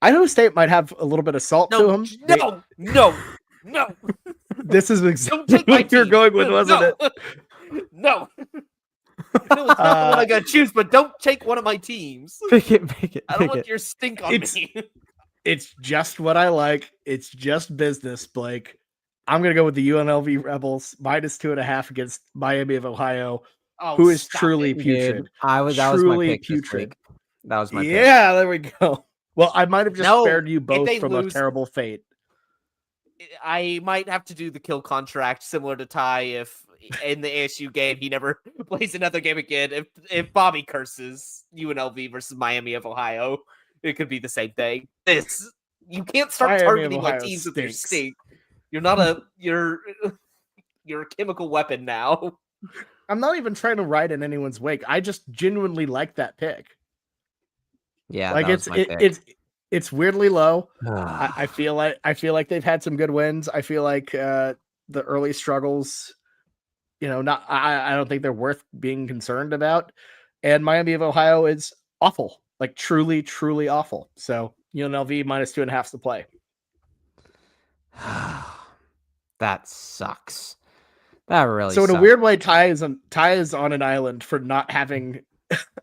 [SPEAKER 1] Idaho State might have a little bit of salt to them.
[SPEAKER 3] No.
[SPEAKER 1] This is exactly what you're going with, wasn't it?
[SPEAKER 3] No. No, it's not the one I gotta choose, but don't take one of my teams.
[SPEAKER 2] Pick it.
[SPEAKER 3] I don't want your stink on me.
[SPEAKER 1] It's just what I like. It's just business, Blake. I'm gonna go with the UNLV Rebels -2.5 against Miami of Ohio, who is truly putrid.
[SPEAKER 2] Dude, that was my pick putrid. That was my pick.
[SPEAKER 1] Yeah, there we go. Well, I might have just spared you both from a terrible fate.
[SPEAKER 3] I might have to do the kill contract similar to Ty if in the ASU game he never plays another game again. If Bobby curses UNLV versus Miami of Ohio, it could be the same thing. You can't start
[SPEAKER 1] Miami
[SPEAKER 3] targeting my teams with your stink. You're not you're a chemical weapon now.
[SPEAKER 1] I'm not even trying to ride in anyone's wake. I just genuinely like that pick.
[SPEAKER 2] Yeah,
[SPEAKER 1] like it's weirdly low. I feel like they've had some good wins. I feel like the early struggles, I don't think they're worth being concerned about. And Miami of Ohio is awful, like truly, truly awful. So UNLV -2.5 to play.
[SPEAKER 2] That sucks. That really.
[SPEAKER 1] So in
[SPEAKER 2] sucks.
[SPEAKER 1] a weird way, Ty is on an island for not having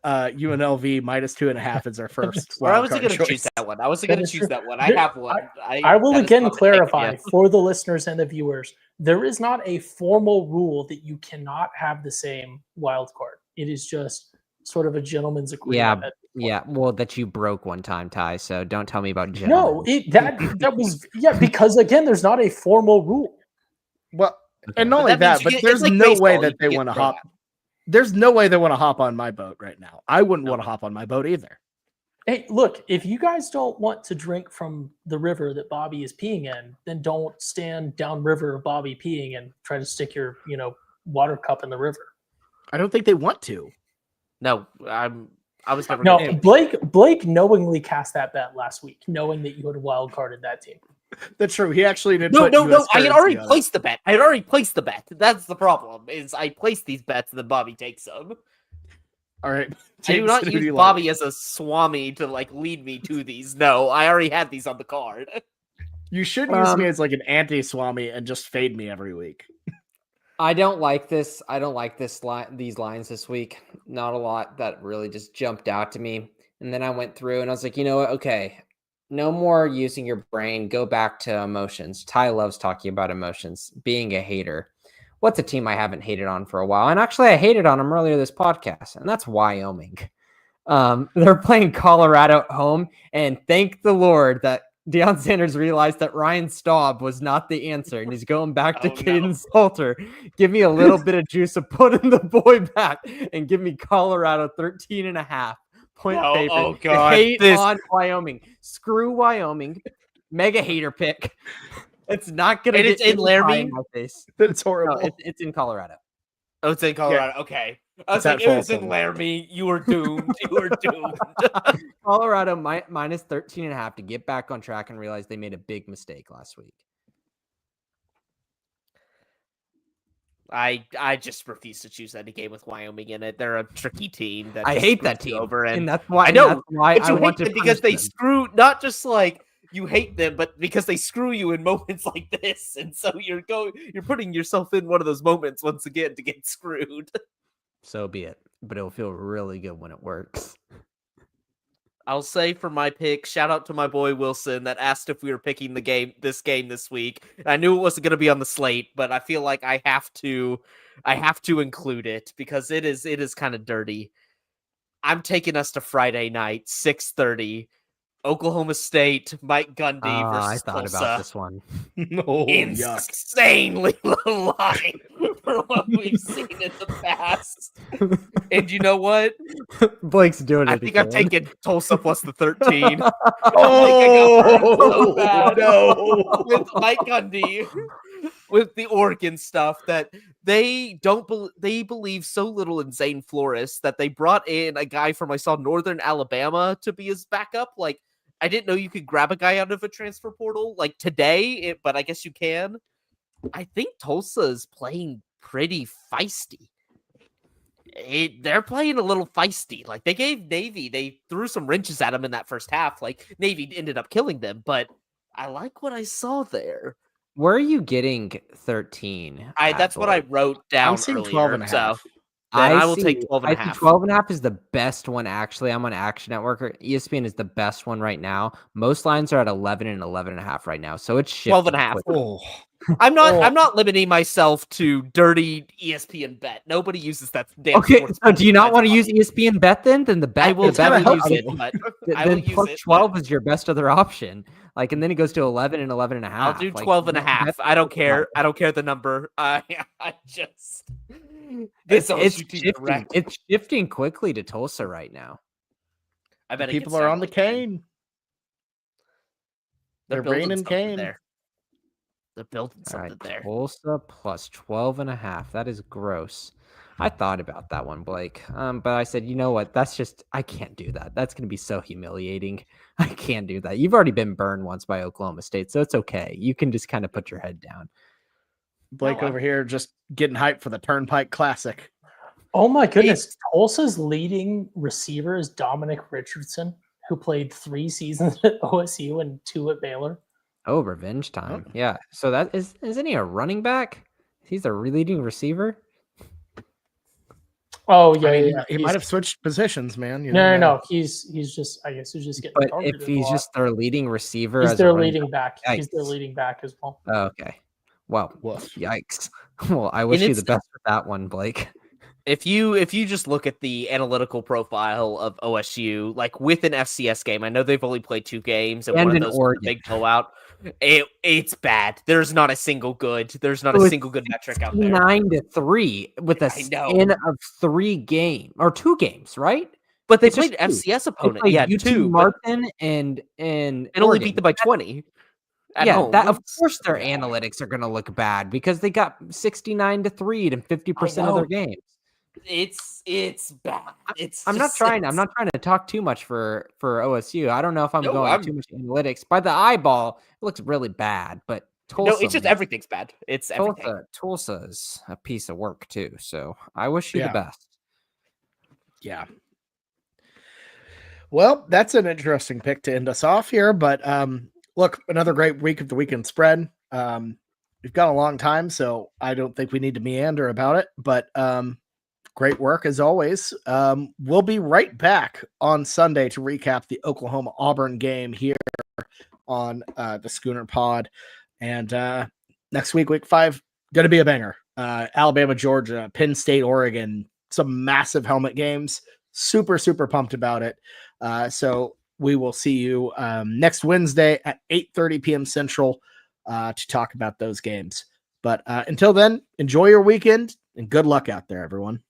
[SPEAKER 1] UNLV -2.5 as our first.
[SPEAKER 3] I wasn't going to choose that one. I have one.
[SPEAKER 4] I will again clarify for the listeners and the viewers: there is not a formal rule that you cannot have the same wild card. It is just sort of a gentleman's agreement.
[SPEAKER 2] Yeah. Well, that you broke one time, Ty. So don't tell me about gentlemen.
[SPEAKER 4] No, that was because again, there's not a formal rule.
[SPEAKER 1] Well, and not only that, but there's no way that they want to hop. There's no way they want to hop on my boat right now. I wouldn't want to hop on my boat either.
[SPEAKER 4] Hey, look, if you guys don't want to drink from the river that Bobby is peeing in, then don't stand downriver of Bobby peeing and try to stick your, water cup in the river.
[SPEAKER 1] I don't think they want to.
[SPEAKER 3] No, I was never.
[SPEAKER 4] No, Blake knowingly cast that bet last week, knowing that you had wild carded that team.
[SPEAKER 1] That's true. He actually did.
[SPEAKER 3] No. I had already placed the bet. That's the problem. Is I placed these bets and then Bobby takes them.
[SPEAKER 1] All right.
[SPEAKER 3] I do not use Bobby as a swami to lead me to these. No, I already had these on the card.
[SPEAKER 1] You should use me as an anti-swami and just fade me every week.
[SPEAKER 2] I don't like this. These lines this week. Not a lot that really just jumped out to me. And then I went through and I was like, you know what? Okay. No more using your brain. Go back to emotions. Ty loves talking about emotions, being a hater. What's a team I haven't hated on for a while? And actually, I hated on them earlier this podcast, and that's Wyoming. They're playing Colorado at home, and thank the Lord that Deion Sanders realized that Ryan Staub was not the answer, and he's going back to Caden Salter. Give me a little bit of juice of putting the boy back, and give me Colorado 13.5. Point favorite.
[SPEAKER 3] Oh God!
[SPEAKER 2] Hate on Wyoming. Screw Wyoming. Mega hater pick. It's not gonna.
[SPEAKER 3] It's in Laramie.
[SPEAKER 2] In my face.
[SPEAKER 1] It's horrible.
[SPEAKER 2] No, it's in Colorado.
[SPEAKER 3] Oh, it's in Colorado. Yeah. Okay. I was like, it was in Laramie. You were doomed.
[SPEAKER 2] Colorado minus 13.5 to get back on track and realize they made a big mistake last week.
[SPEAKER 3] I just refuse to choose any game with Wyoming in it. They're a tricky team. That
[SPEAKER 2] I hate that team.
[SPEAKER 3] Over
[SPEAKER 2] and that's why
[SPEAKER 3] I know.
[SPEAKER 2] Why I want to
[SPEAKER 3] because they screw. Not just you hate them, but because they screw you in moments like this, and so you're putting yourself in one of those moments once again to get screwed.
[SPEAKER 2] So be it, but it'll feel really good when it works.
[SPEAKER 3] I'll say for my pick, shout out to my boy Wilson that asked if we were picking this game this week. I knew it wasn't going to be on the slate, but I feel like I have to include it because it is kind of dirty. I'm taking us to Friday night, 6:30. Oklahoma State, Mike Gundy versus
[SPEAKER 2] I thought
[SPEAKER 3] Tulsa.
[SPEAKER 2] About this one.
[SPEAKER 3] Insanely low line for what we've seen in the past. And you know what?
[SPEAKER 2] Blake's doing it.
[SPEAKER 3] I think I'm taking Tulsa plus the 13.
[SPEAKER 1] No.
[SPEAKER 3] With Mike Gundy, with the Oregon stuff that they believe so little in Zane Flores that they brought in a guy from Northern Alabama to be his backup. I didn't know you could grab a guy out of a transfer portal today, but I guess you can. I think Tulsa is playing pretty feisty. they're playing a little feisty. Like, they gave Navy, they threw some wrenches at them in that first half. Like, Navy ended up killing them, but I like what I saw there.
[SPEAKER 2] Where are you getting 13?
[SPEAKER 3] That's what I wrote down
[SPEAKER 1] I'm seeing
[SPEAKER 3] earlier.
[SPEAKER 1] 12 and a half.
[SPEAKER 3] So I will take 12 and a half.
[SPEAKER 2] 12 and a half is the best one, actually. I'm on Action Network. ESPN is the best one right now. Most lines are at 11 and 11 and a half right now. So it's shifting
[SPEAKER 3] 12 and a half.
[SPEAKER 1] Oh.
[SPEAKER 3] I'm not limiting myself to dirty ESPN bet. Nobody uses that damn.
[SPEAKER 2] Okay, so do you not want to use ESPN bet then? Then the bet
[SPEAKER 3] I will use it, but I will use
[SPEAKER 2] plus
[SPEAKER 3] it.
[SPEAKER 2] 12 is your best other option. Like, and then it goes to 11 and 11 and a half.
[SPEAKER 3] I'll do 12 and a half. I don't care. I don't care the number. I just
[SPEAKER 2] it's shifting quickly to Tulsa right now.
[SPEAKER 3] I bet
[SPEAKER 1] people are on the cane. They're raining cane
[SPEAKER 3] there. They're building something there.
[SPEAKER 2] Tulsa plus 12 and a half. That is gross. I thought about that one, Blake. But I said, you know what? I can't do that. That's going to be so humiliating. I can't do that. You've already been burned once by Oklahoma State, so it's okay. You can just kind of put your head down.
[SPEAKER 1] Blake over here just getting hyped for the Turnpike Classic.
[SPEAKER 4] Oh my goodness. Tulsa's leading receiver is Dominic Richardson, who played 3 seasons at OSU and 2 at Baylor.
[SPEAKER 2] Oh, revenge time. Oh. Yeah. So that isn't he a running back? He's a leading receiver.
[SPEAKER 4] Oh yeah,
[SPEAKER 1] he might have switched positions, man.
[SPEAKER 4] No. He's just, I guess he's just getting.
[SPEAKER 2] But if he's just their leading receiver,
[SPEAKER 4] he's their leading back. He's their leading back as well.
[SPEAKER 2] Oh, okay. Well, yikes. Well, I wish you the best with that one, Blake.
[SPEAKER 3] If you just look at the analytical profile of OSU, like with an FCS game, I know they've only played 2 games and one of those was a big blowout. It's bad. There's not a single good. There's not a single good metric out there.
[SPEAKER 2] 9-3 with a span of 3 games or 2 games, right?
[SPEAKER 3] But they played an FCS opponent. Yeah,
[SPEAKER 2] UT
[SPEAKER 3] 2.
[SPEAKER 2] Martin and
[SPEAKER 3] only beat them by 20.
[SPEAKER 2] Yeah, that of course their analytics are going to look bad because they got 69-3 in 50% of their games.
[SPEAKER 3] It's bad.
[SPEAKER 2] I'm not trying to talk too much for OSU. I don't know if I'm going too much analytics. By the eyeball, it looks really bad, but Tulsa,
[SPEAKER 3] it's just everything's bad. It's everything.
[SPEAKER 2] Tulsa's a piece of work too. So I wish you the best.
[SPEAKER 1] Yeah. Well, that's an interesting pick to end us off here, but look, another great week of the weekend spread. We've got a long time, so I don't think we need to meander about it, but great work as always. We'll be right back on Sunday to recap the Oklahoma Auburn game here on the Schooner Pod. And next week, week 5, going to be a banger. Alabama, Georgia, Penn State, Oregon, some massive helmet games. Super, super pumped about it. So we will see you next Wednesday at 8:30 p.m. Central to talk about those games. But until then, enjoy your weekend and good luck out there, everyone.